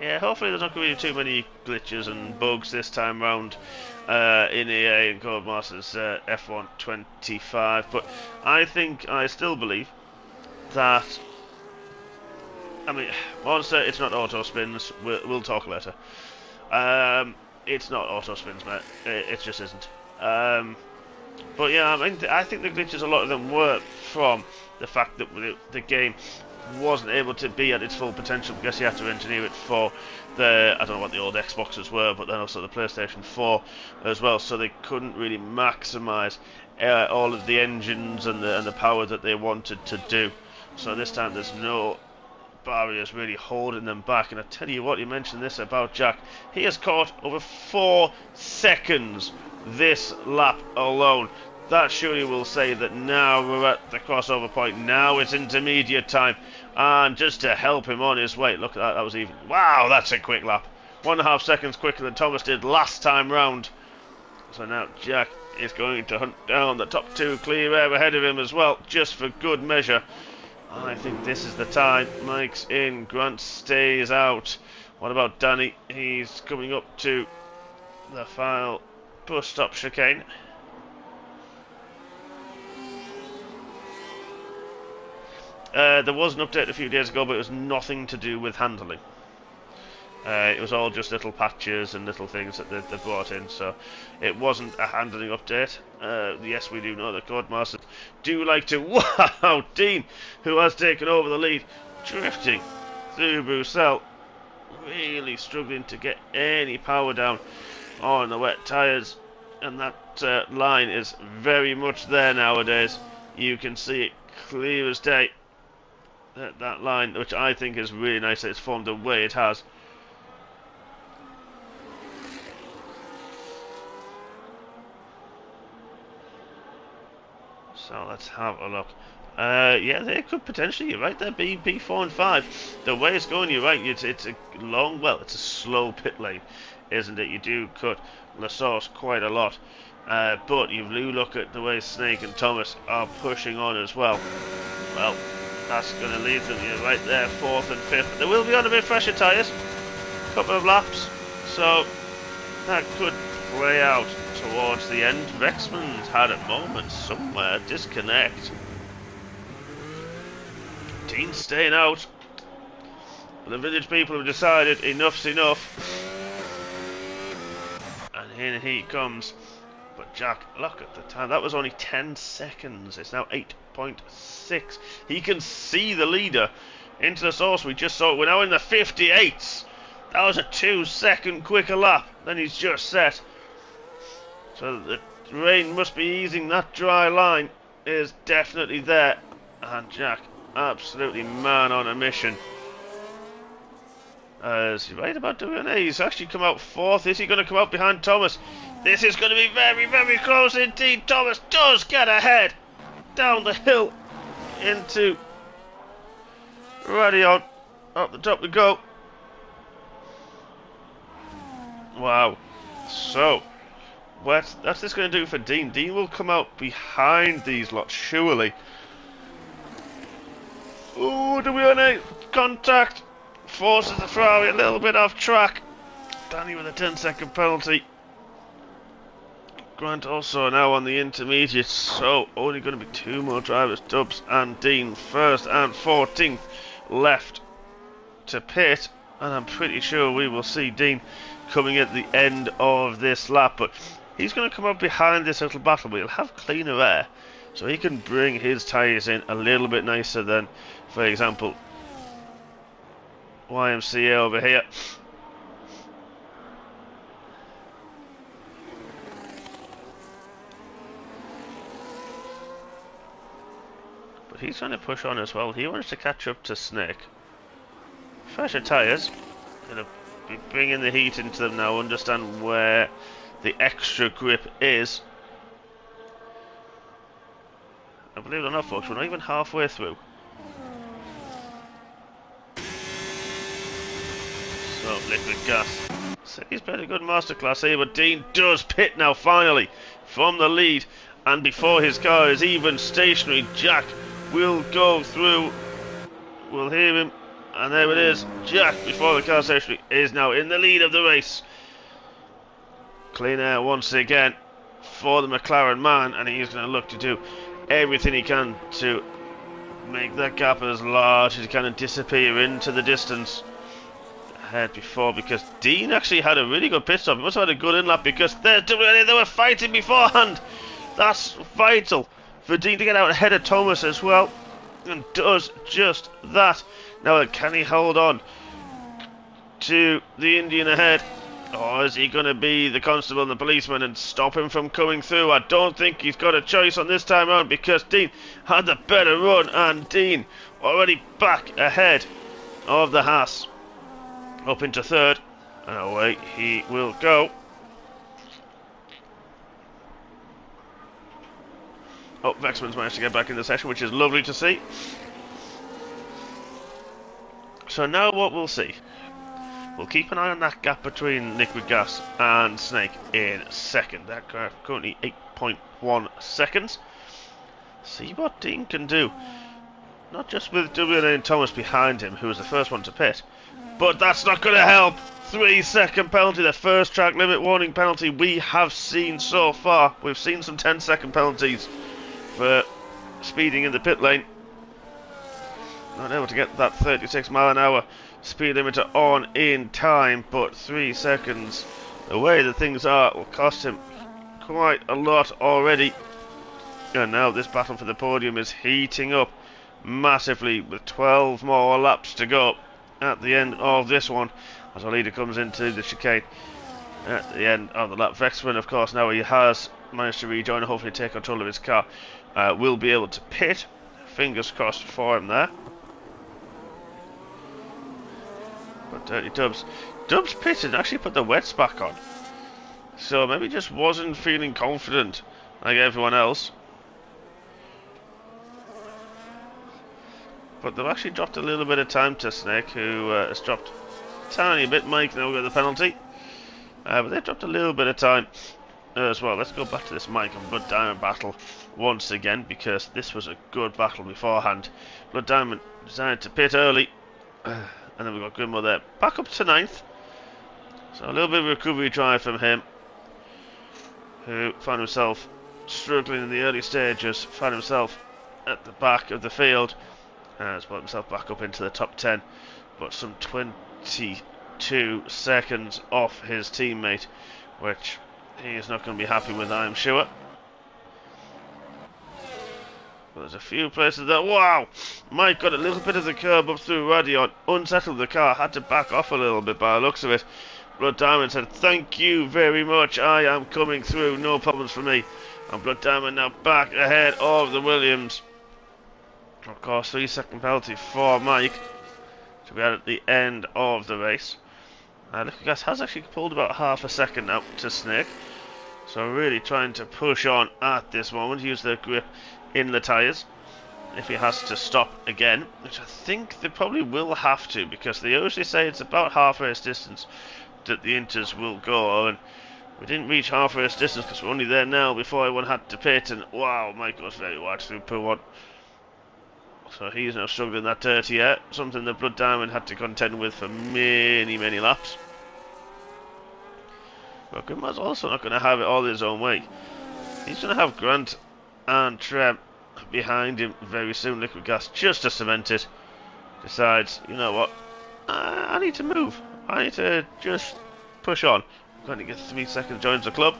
Yeah, hopefully there's not going to be too many glitches and bugs this time round in EA and Codemasters F1 25, but I still believe that, I mean, Monster, it's not auto spins, we'll talk later. It's not auto spins, mate, it just isn't. But yeah, I mean, I think the glitches, a lot of them were from the fact that the game wasn't able to be at its full potential because you had to engineer it for the, I don't know what the old Xboxes were, but then also the PlayStation 4 as well, so they couldn't really maximise all of the engines and the power that they wanted to do. So this time there's no barriers really holding them back. And I tell you what, you mentioned this about Jack, he has caught over 4 seconds this lap alone. That surely will say that now we're at the crossover point. Now it's intermediate time. And just to help him on his way, look at that, that was even. Wow, that's a quick lap. 1.5 seconds quicker than Thomas did last time round. So now Jack is going to hunt down the top two, clear air ahead of him as well, just for good measure. I think this is the time. Mike's in, Grant stays out. What about Danny? He's coming up to the final bus stop chicane. There was an update a few days ago, but it was nothing to do with handling. It was all just little patches and little things that they brought in, so it wasn't a handling update. Yes, we do know the Codemasters do like to... Wow! Dean, who has taken over the lead, drifting through Bruxelles, really struggling to get any power down on the wet tyres, and that line is very much there nowadays. You can see it clear as day. That line, which I think is really nice that it's formed the way it has. So let's have a look. Yeah, they could potentially, you're right there, be P4 and 5. The way it's going, you're right, it's a long, well, it's a slow pit lane, isn't it? You do cut La Source quite a lot. But you do look at the way Snake and Thomas are pushing on as well. Well, that's going to leave them, you're right there, 4th and 5th. They will be on a bit fresher tyres, couple of laps, so that could play out towards the end. Rexman's had a moment somewhere, disconnect. Dean's staying out. The village people have decided enough's enough. And in he comes. But Jack, look at the time. That was only 10 seconds. It's now 8.6. He can see the leader into the source. We just saw it. We're now in the 58s. That was a 2-second quicker lap than he's just set. So the rain must be easing. That dry line is definitely there. And Jack, absolutely man on a mission. Is he right about doing it? He's actually come out 4th. Is he going to come out behind Thomas? This is going to be very, very close indeed. Thomas does get ahead. Down the hill into Radion. Up the top we go. Wow. So, what's this going to do for Dean? Dean will come out behind these lots, surely. Ooh, do we want a contact? Forces the Ferrari a little bit off track. Danny with a 10-second penalty. Grant also now on the intermediate, so only going to be 2 more drivers, Dubs and Dean, 1st and 14th left to pit, and I'm pretty sure we will see Dean coming at the end of this lap, but he's going to come up behind this little battle, but he'll have cleaner air, so he can bring his tyres in a little bit nicer than, for example, YMCA over here. But he's trying to push on as well. He wants to catch up to Snake. Fresher tyres. Gonna be bringing the heat into them now. Understand where the extra grip is. And believe it or not, folks, we're not even halfway through. So, liquid gas. So he's played a good masterclass here, but Dean does pit now, finally, from the lead. And before his car is even stationary, Jack will go through. We'll hear him. And there it is. Jack, before the car stationary, is now in the lead of the race. Clean air once again for the McLaren man. And he's going to look to do everything he can to make that gap as large as he can and disappear into the distance. Ahead before, because Dean actually had a really good pit stop. He must have had a good in-lap because they were fighting beforehand. That's vital for Dean to get out ahead of Thomas as well, and does just that. Now, can he hold on to the Indian ahead, or is he going to be the constable and the policeman and stop him from coming through? I don't think he's got a choice on this time around because Dean had the better run, and Dean already back ahead of the Haas. Up into 3rd, and away he will go. Oh, Vexman's managed to get back in the session, which is lovely to see. So now what we'll see. we'll keep an eye on that gap between Liquid Gas and Snake in second. That currently 8.1 seconds. See what Dean can do. Not just with WNA and Thomas behind him, who was the first one to pit, but that's not going to help. 3-second penalty, the first track limit warning penalty we have seen so far. We've seen some 10-second penalties for speeding in the pit lane. Not able to get that 36-mile-an-hour speed limiter on in time, but 3 seconds, the way that things are, will cost him quite a lot already. And now this battle for the podium is heating up massively with 12 more laps to go at the end of this one as our leader comes into the chicane at the end of the lap. Vexman, of course, now he has managed to rejoin and hopefully take control of his car, will be able to pit. Fingers crossed for him there. But Dirty Dubs pitted and actually put the wets back on, so maybe just wasn't feeling confident like everyone else. But they've actually dropped a little bit of time to Snake, who has dropped a tiny bit. Mike now got the penalty, but they've dropped a little bit of time as well. Let's go back to this Mike and Blood Diamond battle once again, because this was a good battle beforehand. Blood Diamond decided to pit early, and then we've got Grimmo there back up to 9th, so a little bit of recovery drive from him, who found himself struggling in the early stages, found himself at the back of the field, has put himself back up into the top 10, but some 22 seconds off his teammate, which he is not going to be happy with, I'm sure. But there's a few places that, wow, Mike got a little bit of the curb up through Radion, unsettled the car, had to back off a little bit by the looks of it. Blood Diamond said, thank you very much, I am coming through, no problems for me. And Blood Diamond now back ahead of the Williams. Of course, 3-second penalty for Mike to be at the end of the race. Liquid Gas has actually pulled about half a second out to Snake, so really trying to push on at this moment, use their grip in the tyres if he has to stop again, which I think they probably will have to, because they usually say it's about half race distance that the inters will go, and we didn't reach half race distance because we're only there now before everyone had to pit, and wow, Mike goes very wide through Pool 1. So he's now struggling that dirty air, something that Blood Diamond had to contend with for many, many laps. But Grimmo's also not going to have it all his own way. He's going to have Grant and Trem behind him very soon. Liquid Gas, just to cement it, decides, you know what, I need to move. I need to just push on. I'm going to get 3 seconds, joins the club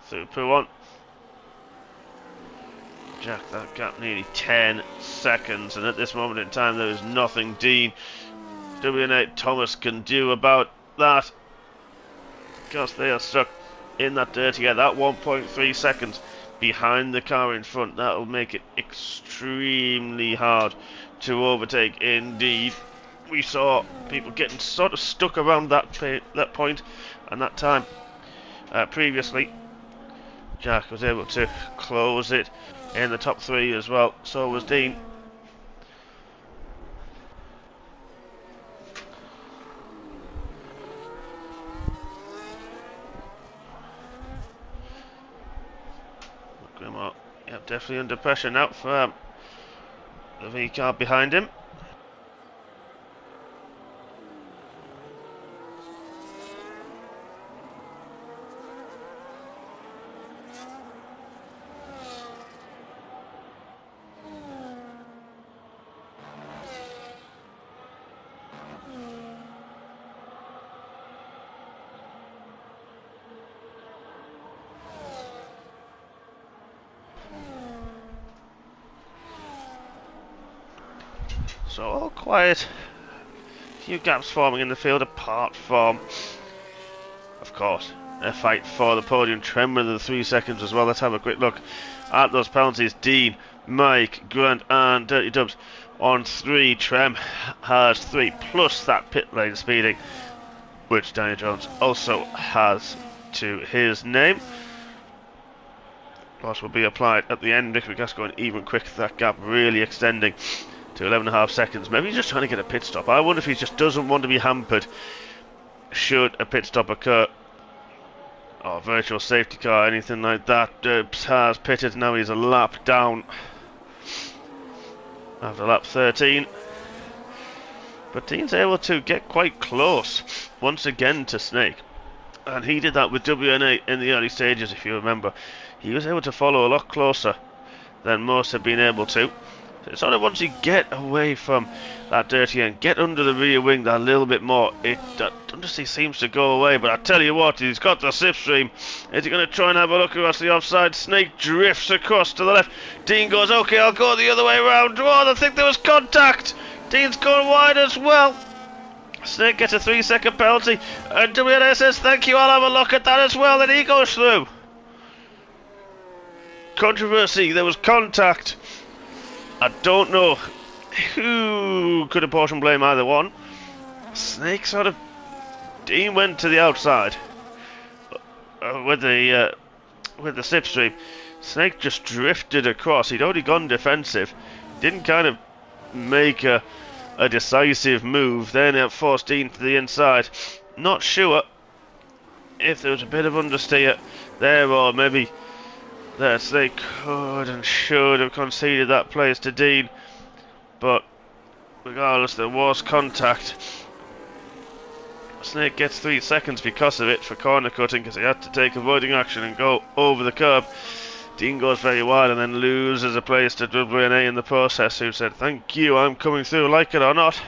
through Pool 1. Jack that gap nearly 10 seconds, and at this moment in time there is nothing Dean, WN8 Thomas can do about that, because they are stuck in that dirty air. That 1.3 seconds behind the car in front, that will make it extremely hard to overtake indeed. We saw people getting sort of stuck around that point and that time previously. Jack was able to close it in the top 3 as well, so was Dean. Grimmo, yeah, definitely under pressure now for the V car behind him. So all quiet, a few gaps forming in the field apart from, of course, a fight for the podium. Trem with the 3 seconds as well. Let's have a quick look at those penalties. Dean, Mike, Grant and Dirty Dubs on 3. Trem has 3 plus that pit lane speeding, which Daniel Jones also has to his name. Loss will be applied at the end. Liquid Gas going even quicker, that gap really extending to 11.5 seconds. Maybe he's just trying to get a pit stop. I wonder if he just doesn't want to be hampered should a pit stop occur, or virtual safety car, anything like that. Has pitted, now he's a lap down after lap 13. But Dean's able to get quite close once again to Snake. And he did that with WNA in the early stages, if you remember. He was able to follow a lot closer than most have been able to. So it's only once you get away from that dirty end, get under the rear wing that little bit more, that understeer seems to go away. But I tell you what, he's got the slipstream. Is he going to try and have a look across the offside? Snake drifts across to the left. Dean goes, okay, I'll go the other way around. Oh, I think there was contact. Dean's gone wide as well. Snake gets a 3-second penalty, and WNA says thank you, I'll have a look at that as well. Then he goes through. Controversy, there was contact. I don't know who could apportion blame either one. Snake sort of... Dean went to the outside with the slipstream. Snake just drifted across. He'd already gone defensive. Didn't kind of make a decisive move. Then it forced Dean to the inside. Not sure if there was a bit of understeer there, or maybe that Snake could and should have conceded that place to Dean. But regardless, there was contact. Snake gets 3 seconds because of it for corner cutting, because he had to take avoiding action and go over the curb. Dean goes very wide and then loses a place to WNA in the process, who said, thank you, I'm coming through, like it or not.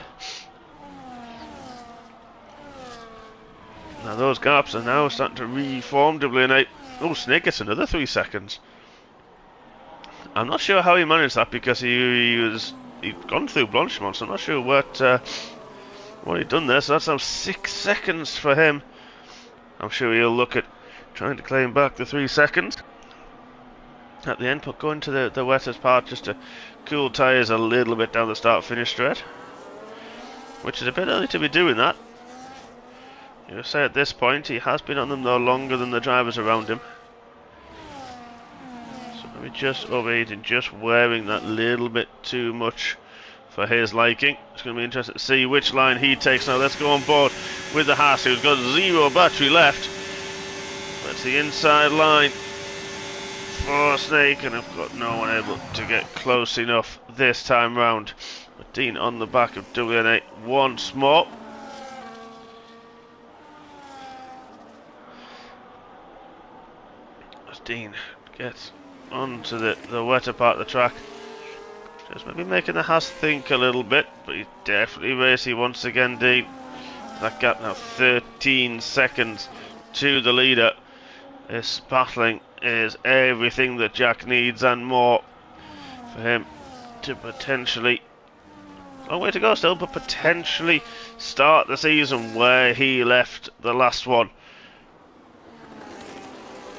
Now those gaps are now starting to reform. WNA. Oh, Snake gets another 3 seconds. I'm not sure how he managed that, because he'd gone through Blanchimont, so I'm not sure what he'd done there. So that's now 6 seconds for him. I'm sure he'll look at trying to claim back the 3 seconds at the end, but going to the wettest part just to cool tyres a little bit down the start-finish straight, which is a bit early to be doing that. You say at this point he has been on them no longer than the drivers around him, so maybe just overheating, just wearing that little bit too much for his liking. It's going to be interesting to see which line he takes now. Let's go on board with the Haas, who's got 0 battery left. That's the inside line for Snake, and I've got no one able to get close enough this time round. But Dean on the back of WNA once more. As Dean gets onto the wetter part of the track, just maybe making the Haas think a little bit, but he's definitely racy once again, Dean. That gap now 13 seconds to the leader. This battling is everything that Jack needs and more for him to potentially, long way to go still, but potentially start the season where he left the last one,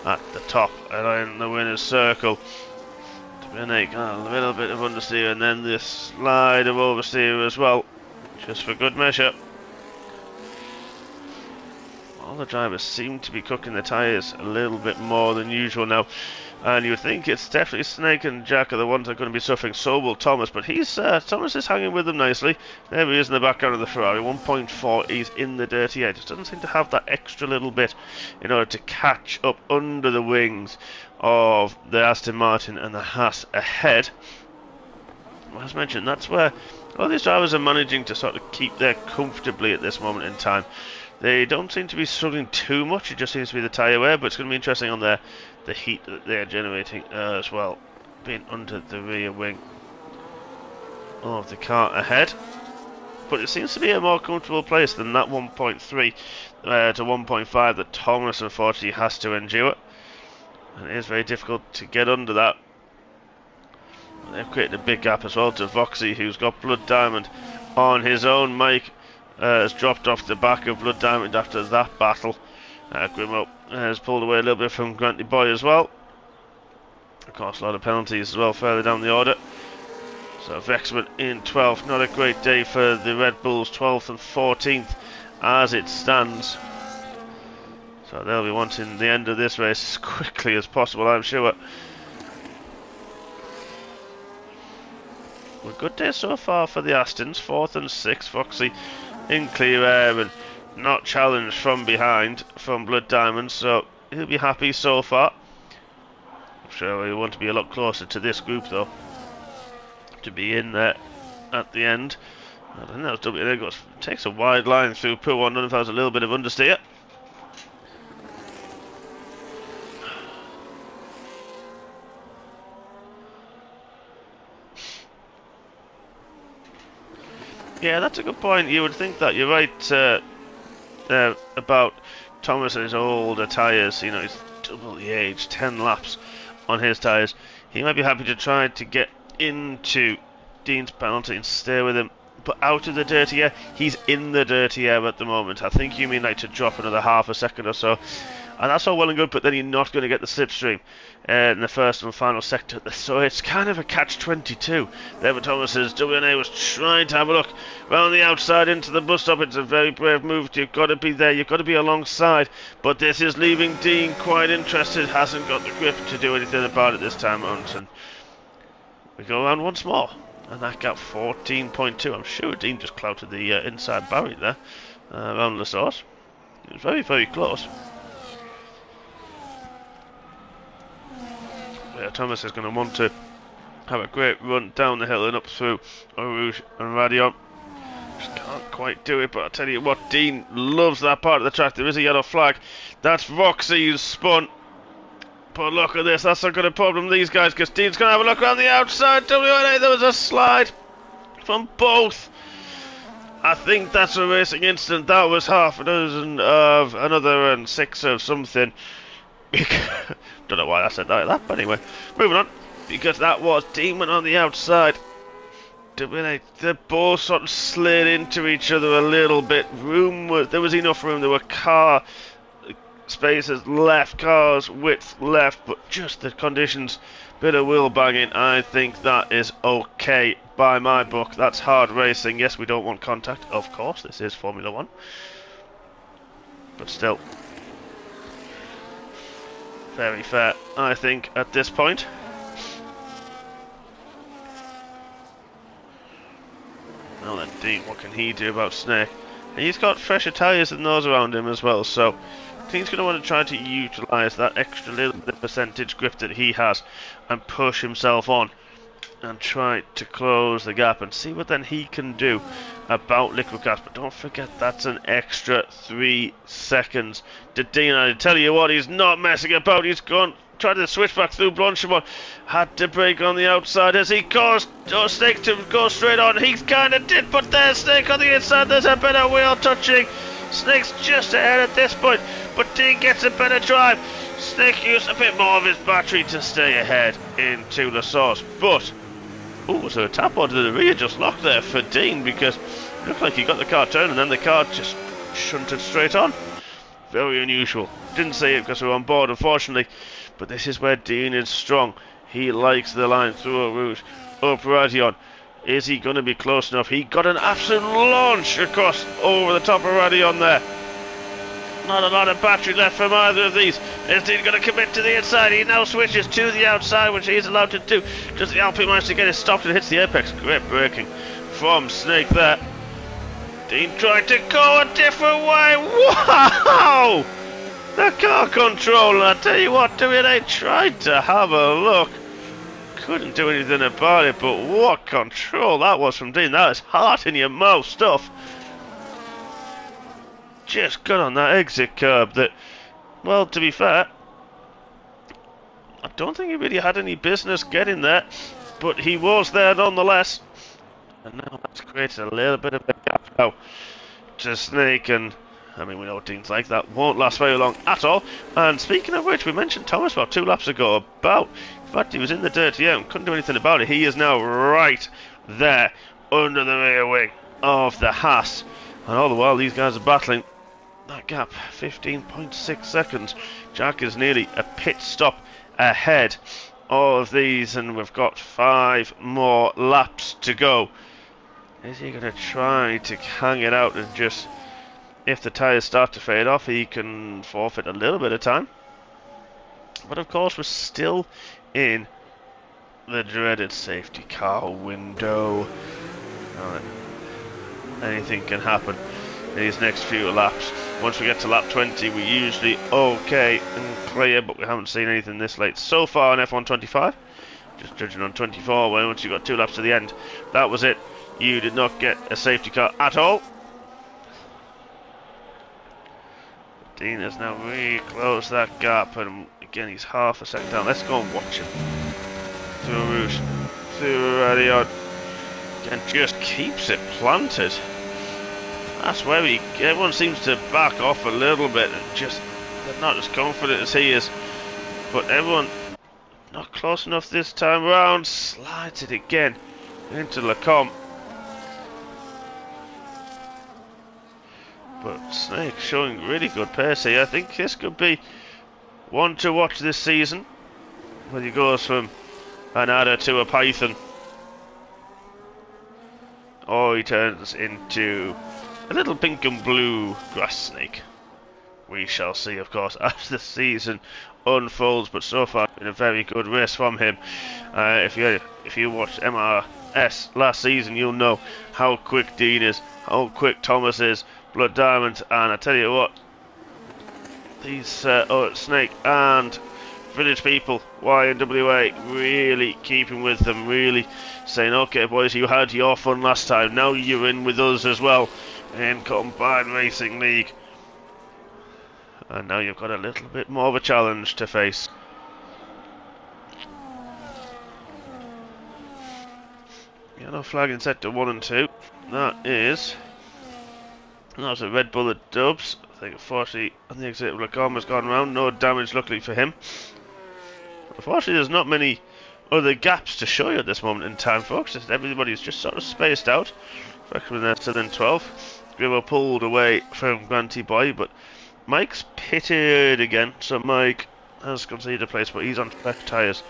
at the top and in the winner's circle. A little bit of understeer and then this slide of oversteer as well, just for good measure. All the drivers seem to be cooking the tyres a little bit more than usual now, and you would think it's definitely Snake and Jack are the ones that are going to be suffering. So will Thomas, but Thomas is hanging with them nicely. There he is in the background of the Ferrari, 1.4. He's in the dirty edge. Just doesn't seem to have that extra little bit in order to catch up under the wings of the Aston Martin and the Haas ahead. As mentioned, that's where all these drivers are managing to sort of keep there comfortably at this moment in time. They don't seem to be struggling too much. It just seems to be the tyre wear, but it's going to be interesting on the heat that they're generating as well, being under the rear wing of the car ahead. But it seems to be a more comfortable place than that 1.3 to 1.5 that Thomas unfortunately has to endure. And it is very difficult to get under that. They've created a big gap as well to Voxy, who's got Blood Diamond on his own. Mike has dropped off the back of Blood Diamond after that battle. Grimo has pulled away a little bit from Granty Boy as well. Of course, a lot of penalties as well further down the order. So Vexman in 12th. Not a great day for the Red Bulls, 12th and 14th as it stands. So they'll be wanting the end of this race as quickly as possible, I'm sure. Well, good day so far for the Astons, 4th and 6th. Foxy in clear air, and not challenged from behind from Blood Diamond, so he'll be happy so far. I'm sure he'll want to be a lot closer to this group though, to be in there at the end. I don't know, WNA takes a wide line through Pool 1. I don't know if that was a little bit of understeer. Yeah, that's a good point. You would think that. You're right about Thomas's older tyres. You know, he's double the age, 10 laps on his tyres. He might be happy to try to get into Dean's penalty and stay with him. But out of the dirty air, he's in the dirty air at the moment. I think you mean like to drop another half a second or so. And that's all well and good, but then you're not going to get the slipstream in the first and final sector. So it's kind of a catch-22. There for Thomas's. WNA was trying to have a look round the outside into the bus stop. It's a very brave move. You've got to be there. You've got to be alongside. But this is leaving Dean quite interested. Hasn't got the grip to do anything about it this time out. And we go around once more. And that gap 14.2. I'm sure Dean just clouted the inside barrier there around the source. It was very, very close. Yeah, Thomas is going to want to have a great run down the hill and up through Rouge and Radion. Just can't quite do it, but I'll tell you what, Dean loves that part of the track. There is a yellow flag. That's Roxy's spun. But look at this, that's not going to problem these guys, because Dean's going to have a look around the outside. WNA, there was a slide from both. I think that's a racing incident. That was half a dozen of another and 6 of something. Don't know why I said that, but anyway, moving on, because that was Demon on the outside. They both sort of slid into each other a little bit. There was enough room. There were car spaces left, cars width left, but just the conditions, bit of wheel banging. I think that is okay by my book. That's hard racing. Yes, we don't want contact, of course. This is Formula 1, but still. Very fair, I think, at this point. Well then, Dean, what can he do about Snake? He's got fresher tyres than those around him as well, so Dean's going to want to try to utilise that extra little bit of percentage grip that he has and push himself on and try to close the gap and see what then he can do about liquid gas. But don't forget, that's an extra 3 seconds to Dean. I tell you what, he's not messing about. He's gone, tried to switch back through Blanchimont, had to brake on the outside as he caused Snake to go straight on. He kind of did, but there's Snake on the inside. There's a bit of wheel touching. Snake's just ahead at this point, but Dean gets a better drive. Snake used a bit more of his battery to stay ahead into the source, but oh, so a tap onto the rear just locked there for Dean, because it looked like he got the car turned and then the car just shunted straight on. Very unusual. Didn't say it because we were on board, unfortunately, but this is where Dean is strong. He likes the line through a route up Radion. Is he going to be close enough? He got an absolute launch across over the top of Radion there. Not a lot of battery left from either of these. Is Dean going to commit to the inside? He now switches to the outside, which he's allowed to do. Just the Alpine managed to get it stopped and hits the apex. Great braking from Snake there. Dean tried to go a different way. Wow! The car control, and I tell you what, they tried to have a look. Couldn't do anything about it, but what control that was from Dean. That is heart in your mouth stuff. Just got on that exit curb that, well, to be fair, I don't think he really had any business getting there, but he was there nonetheless. And now that's created a little bit of a gap now to Snake, and I mean, we know Dean's like that, won't last very long at all. And speaking of which, we mentioned Thomas about 2 laps ago about the fact he was in the dirty air and couldn't do anything about it. He is now right there under the rear wing of the Haas, and all the while these guys are battling that gap, 15.6 seconds. Jack is nearly a pit stop ahead of these, and we've got 5 more laps to go. Is he going to try to hang it out and just, if the tyres start to fade off, he can forfeit a little bit of time? But of course, we're still in the dreaded safety car window. Anything can happen. these next few laps. Once we get to lap 20, we're usually okay and clear, but we haven't seen anything this late so far on F1 25. Just judging on 24, where once you got 2 laps to the end, that was it. You did not get a safety car at all. Dean has now really closed that gap, and again he's half a second down. Let's go and watch him. Through Rouge, through Radion, and just keeps it planted. That's where everyone seems to back off a little bit and just, they're not as confident as he is. But everyone not close enough this time round. Slides it again into Lacombe. But Snake showing really good pace here. I think this could be one to watch this season, when he goes from an adder to a python, or he turns into a little pink and blue grass snake. We shall see, of course, as the season unfolds. But so far, been a very good race from him. If you watched MRS last season, you'll know how quick Dean is, how quick Thomas is, Blood Diamond, and I tell you what, these Snake and Village people, Y and WA, really keeping with them, really saying, okay boys, you had your fun last time, now you're in with us as well in Combined Racing League. And now you've got a little bit more of a challenge to face. Yellow flag in sector 1 and 2. That was a Red Bull at Dubs. I think unfortunately on the exit of Lacombe has gone round. No damage luckily for him. Unfortunately there's not many other gaps to show you at this moment in time, folks. Everybody's just sort of spaced out. Freshman there still in 12. Gribbo pulled away from Granty Boy, but Mike's pitted again, so Mike has conceded a place, but he's on spec tyres.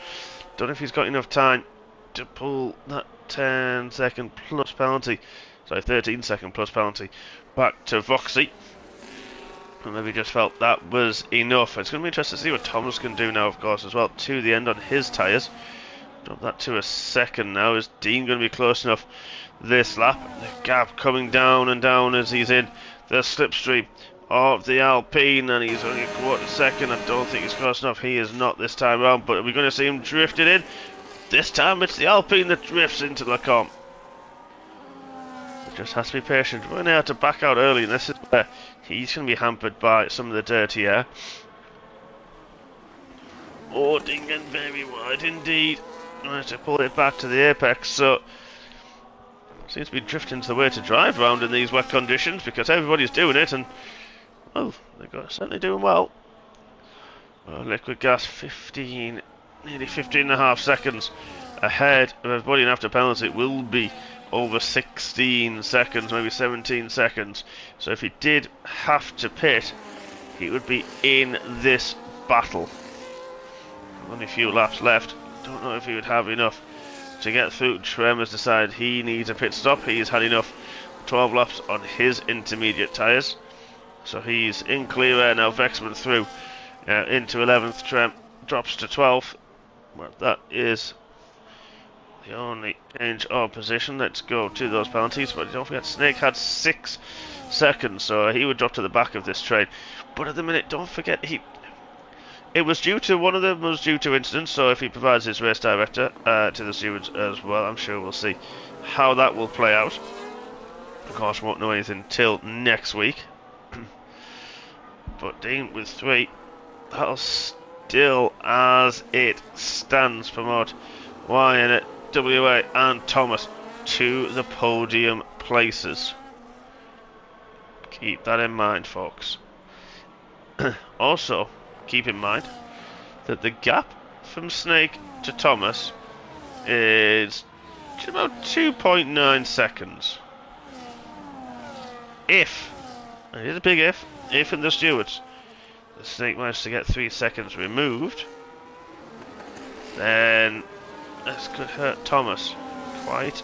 Don't know if he's got enough time to pull that 10-second plus penalty, sorry, 13-second plus penalty back to Voxy. And maybe just felt that was enough. It's going to be interesting to see what Thomas can do now, of course, as well, to the end on his tyres. Drop that to a second now. Is Dean going to be close enough this lap? The gap coming down and down as he's in the slipstream of the Alpine, and he's only a quarter second. I don't think he's close enough. He is not this time around, but are we going to see him drifted in? This time it's the Alpine that drifts into Lacombe. It just has to be patient. We're going to have to back out early, and this is where he's going to be hampered by some of the dirty air. Oh, Dingen very wide indeed. Managed to pull it back to the apex, so seems to be drifting to the way to drive round in these wet conditions, because everybody's doing it, and well, they're certainly doing well. Liquid gas 15, nearly 15 and a half seconds ahead of everybody, and after penalty it will be over 16 seconds, maybe 17 seconds. So if he did have to pit, he would be in this battle. Only a few laps left. Don't know if he would have enough to get through. Trem has decided he needs a pit stop. He's had enough. 12 laps on his intermediate tyres. So he's in clear air now. Vexman through into 11th. Trem drops to 12th. Well, that is the only change of position. Let's go to those penalties. But don't forget, Snake had 6 seconds, so he would drop to the back of this train. But at the minute, don't forget, it was due to, one of them was due to incidents, so if he provides his race director to the stewards as well, I'm sure we'll see how that will play out. Of course, we won't know anything until next week. But Dean with 3, that'll still, as it stands, promote YN, WA and Thomas to the podium places. Keep that in mind, folks. Also, keep in mind that the gap from Snake to Thomas is just about 2.9 seconds. If, and it is a big if in the stewards, the Snake managed to get 3 seconds removed, then this could hurt Thomas quite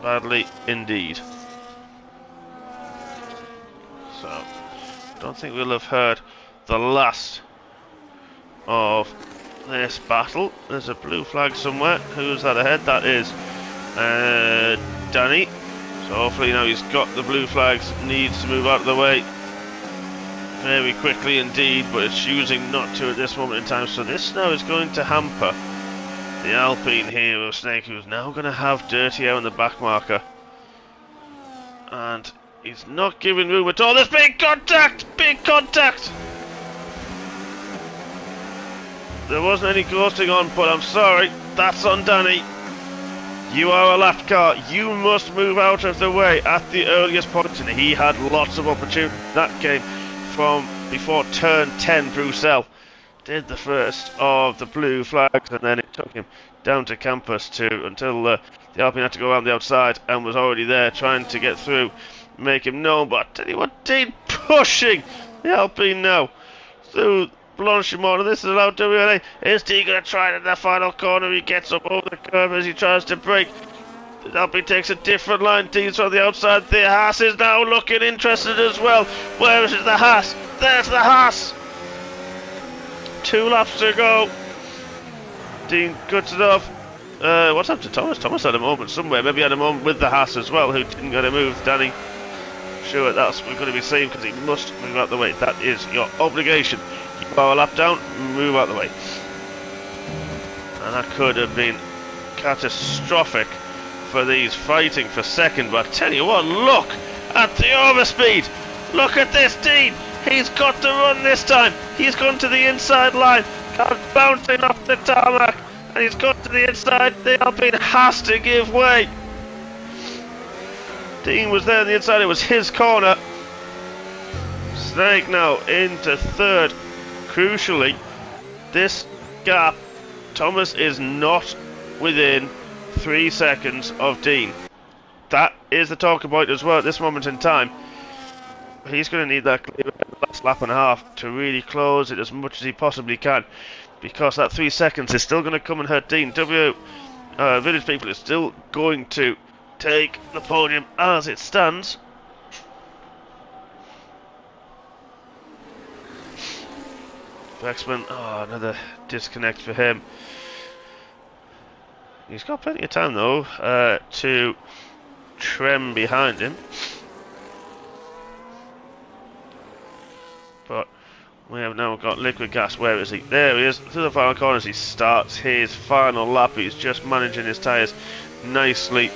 badly indeed. So, don't think we'll have heard the last of this battle. There's a blue flag somewhere. Who's that ahead? That is Danny. So hopefully now he's got the blue flags, needs to move out of the way very quickly indeed, but it's choosing not to at this moment in time. So this now is going to hamper the Alpine here of Snake, who's now going to have dirty air on the back marker. And he's not giving room at all. There's big contact! Big contact! There wasn't any ghosting on, but I'm sorry, that's on Danny. You are a lap car. You must move out of the way at the earliest point. And he had lots of opportunity. That came from before turn 10. Bruxelles did the first of the blue flags, and then it took him down to campus until the Alpine had to go around the outside and was already there trying to get through, make him known. But I tell you what, Dean pushing the Alpine now through Blanchimont, and this is allowed WNA. Is Dean going to try it in the final corner? He gets up over the curve as he tries to brake. Alpine takes a different line. Dean's on the outside. The Haas is now looking interested as well. Where is the Haas? There's the Haas. 2 laps to go. Dean cuts it off. What's happened to Thomas? Thomas had a moment somewhere. Maybe had a moment with the Haas as well, who didn't get a move. Danny, sure, that's going to be seen because he must move out the way. That is your obligation. You power a lap down, move out the way. And that could have been catastrophic for these fighting for second. But I tell you what, look at the overspeed. Look at this, Dean. He's got to run this time. He's gone to the inside line. Car's bouncing off the tarmac. And he's got to the inside. The Alpine has to give way. Dean was there on the inside. It was his corner. Snake now into third. Crucially, this gap, Thomas is not within 3 seconds of Dean. That is the talking point as well at this moment in time. He's going to need that clear last lap and a half to really close it as much as he possibly can, because that 3 seconds is still going to come and hurt Dean. Village People is still going to take the podium as it stands. Vexman, another disconnect for him. He's got plenty of time though to trim behind him. But we have now got liquid gas. Where is he? There he is. Through the final corners he starts his final lap. He's just managing his tyres nicely.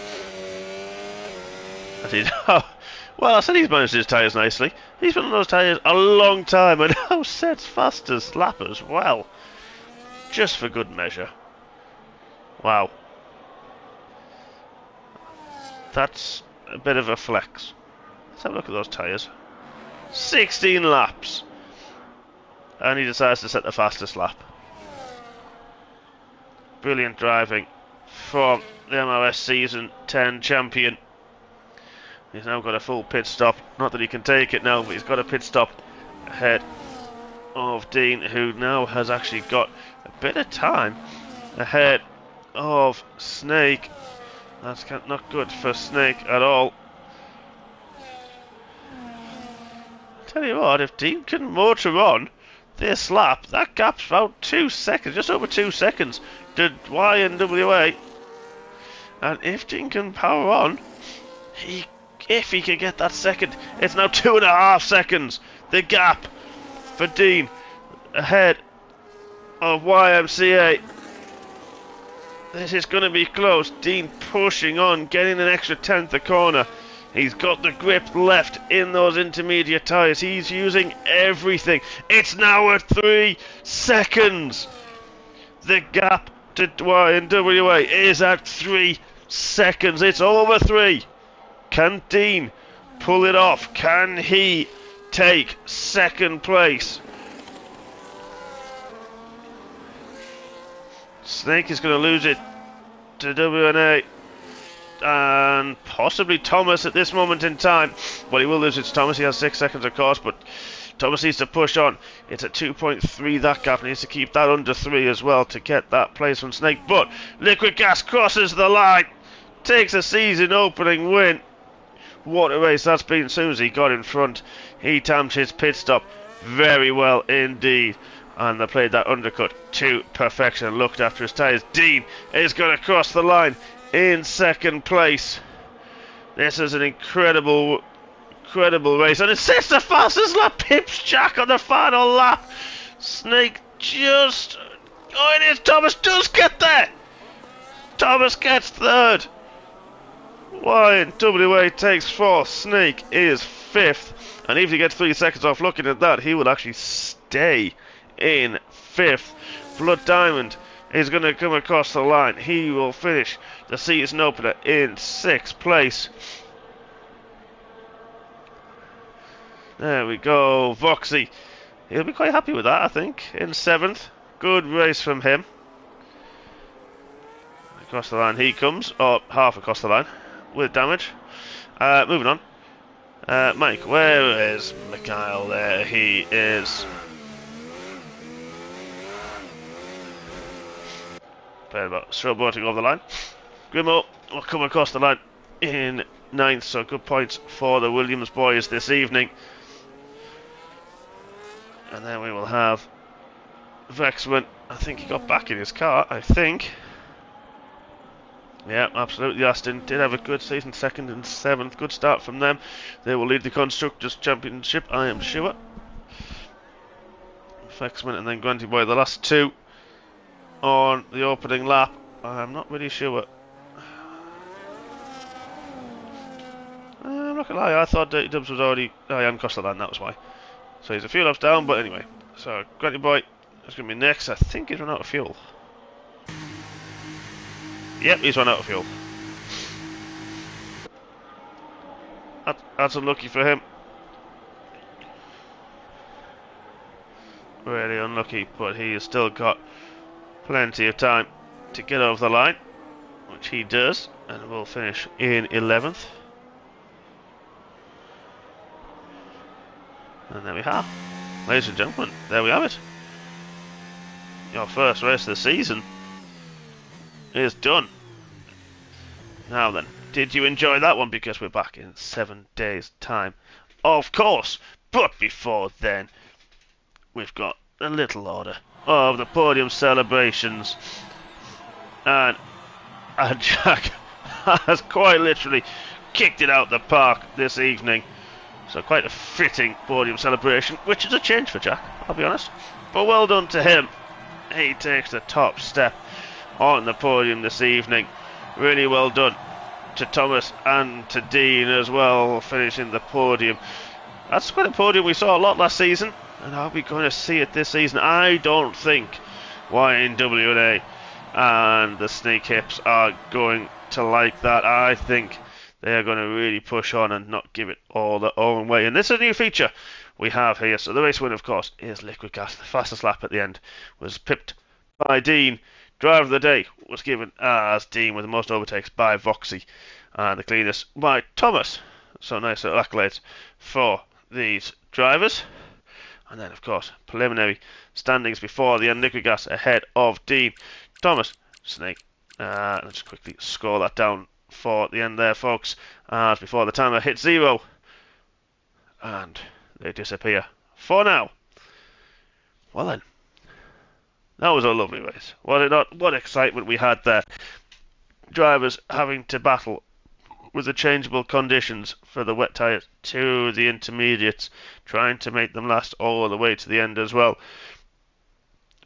Well, I said he's managed his tyres nicely. He's been on those tyres a long time and now sets fastest lap as well. Just for good measure. Wow. That's a bit of a flex. Let's have a look at those tyres. 16 laps. And he decides to set the fastest lap. Brilliant driving from the MRS Season 10 champion. He's now got a full pit stop. Not that he can take it now, but he's got a pit stop ahead of Dean, who now has actually got a bit of time ahead of Snake. That's not good for Snake at all. Tell you what, if Dean can motor on this lap, that gap's about 2 seconds, just over 2 seconds to Y and WA. And if Dean can power on, if he can get that second, it's now 2.5 seconds. The gap for Dean ahead of YMCA. This is going to be close. Dean pushing on, getting an extra tenth a corner. He's got the grip left in those intermediate tyres. He's using everything. It's now at 3 seconds. The gap to YNWA is at 3 seconds. It's over 3. Can Dean pull it off? Can he take second place? Snake is going to lose it to WNA and possibly Thomas at this moment in time. Well, he will lose it to Thomas. He has 6 seconds, of course, but Thomas needs to push on. It's at 2.3, that gap. He needs to keep that under 3 as well to get that place from Snake. But Liquid Gas crosses the line, takes a season opening win. What a race that's been. As soon as he got in front, he timed his pit stop very well indeed. And they played that undercut to perfection and looked after his tyres. Dean is going to cross the line in second place. This is an incredible race, and it sets the fastest lap. Pips Jack on the final lap. Snake just... Oh, it is. Thomas does get there. Thomas gets third. YNWA takes fourth. Snake is fifth. And if he gets 3 seconds off looking at that, he will actually stay in fifth. Blood Diamond is going to come across the line. He will finish the season opener in 6th place. There we go. Voxy. He'll be quite happy with that, I think. In 7th. Good race from him. Across the line he comes. Or half across the line. With damage. Moving on. Mike, where is Mikhail? There he is. Played about showboating over the line. Grimo will come across the line in 9th, so good points for the Williams boys this evening. And then we will have Vexman. I think he got back in his car, I think. Yeah, absolutely. Aston did have a good season, 2nd and 7th. Good start from them. They will lead the Constructors' Championship, I am sure. Vexman and then Granty Boy, the last 2 on the opening lap. I'm not really sure. I'm not gonna lie, I thought Dirty Dubs was already... Oh, I hadn't crossed the line, that was why. So he's a few laps down, but anyway. So, Granty Boy is going to be next. I think he's run out of fuel. Yep, he's run out of fuel. That's unlucky for him. Really unlucky, but he has still got plenty of time to get over the line, which he does, and will finish in 11th. And there we have, ladies and gentlemen, there we have it. Your first race of the season is done. Now then, did you enjoy that one? Because we're back in 7 days' time, of course. But before then, we've got a little order of the podium celebrations, and Jack has quite literally kicked it out the park this evening. So quite a fitting podium celebration, which is a change for Jack, I'll be honest. But well done to him. He takes the top step on the podium this evening. Really well done to Thomas and to Dean as well, finishing the podium. That's quite a podium we saw a lot last season, and are we going to see it this season? I don't think YNWA and the Snake Hips are going to like that. I think they are going to really push on and not give it all their own way. And this is a new feature we have here. So the race winner, of course, is Liquid Gas. The fastest lap at the end was pipped by Dean. Driver of the day was given as Dean with the most overtakes by Voxy. And the cleanest by Thomas. So nice little accolades for these drivers. And then, of course, preliminary standings before the end. Liquid Gas ahead of Dean, Thomas, Snake. Let's just quickly score that down for the end there, folks, as before the timer hits 0 and they disappear for now. Well then, that was a lovely race, was it not? What excitement we had there. Drivers having to battle with the changeable conditions for the wet tyres to the intermediates, trying to make them last all the way to the end as well.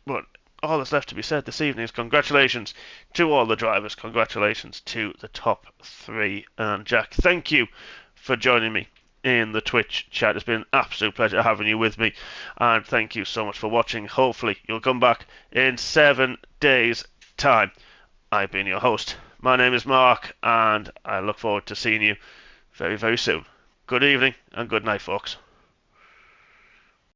But all that's left to be said this evening is congratulations to all the drivers, congratulations to the top 3, and Jack, thank you for joining me in the Twitch chat. It's been an absolute pleasure having you with me, and thank you so much for watching. Hopefully you'll come back in 7 days' time. I've been your host. My name is Mark, and I look forward to seeing you very, very soon. Good evening and good night, folks.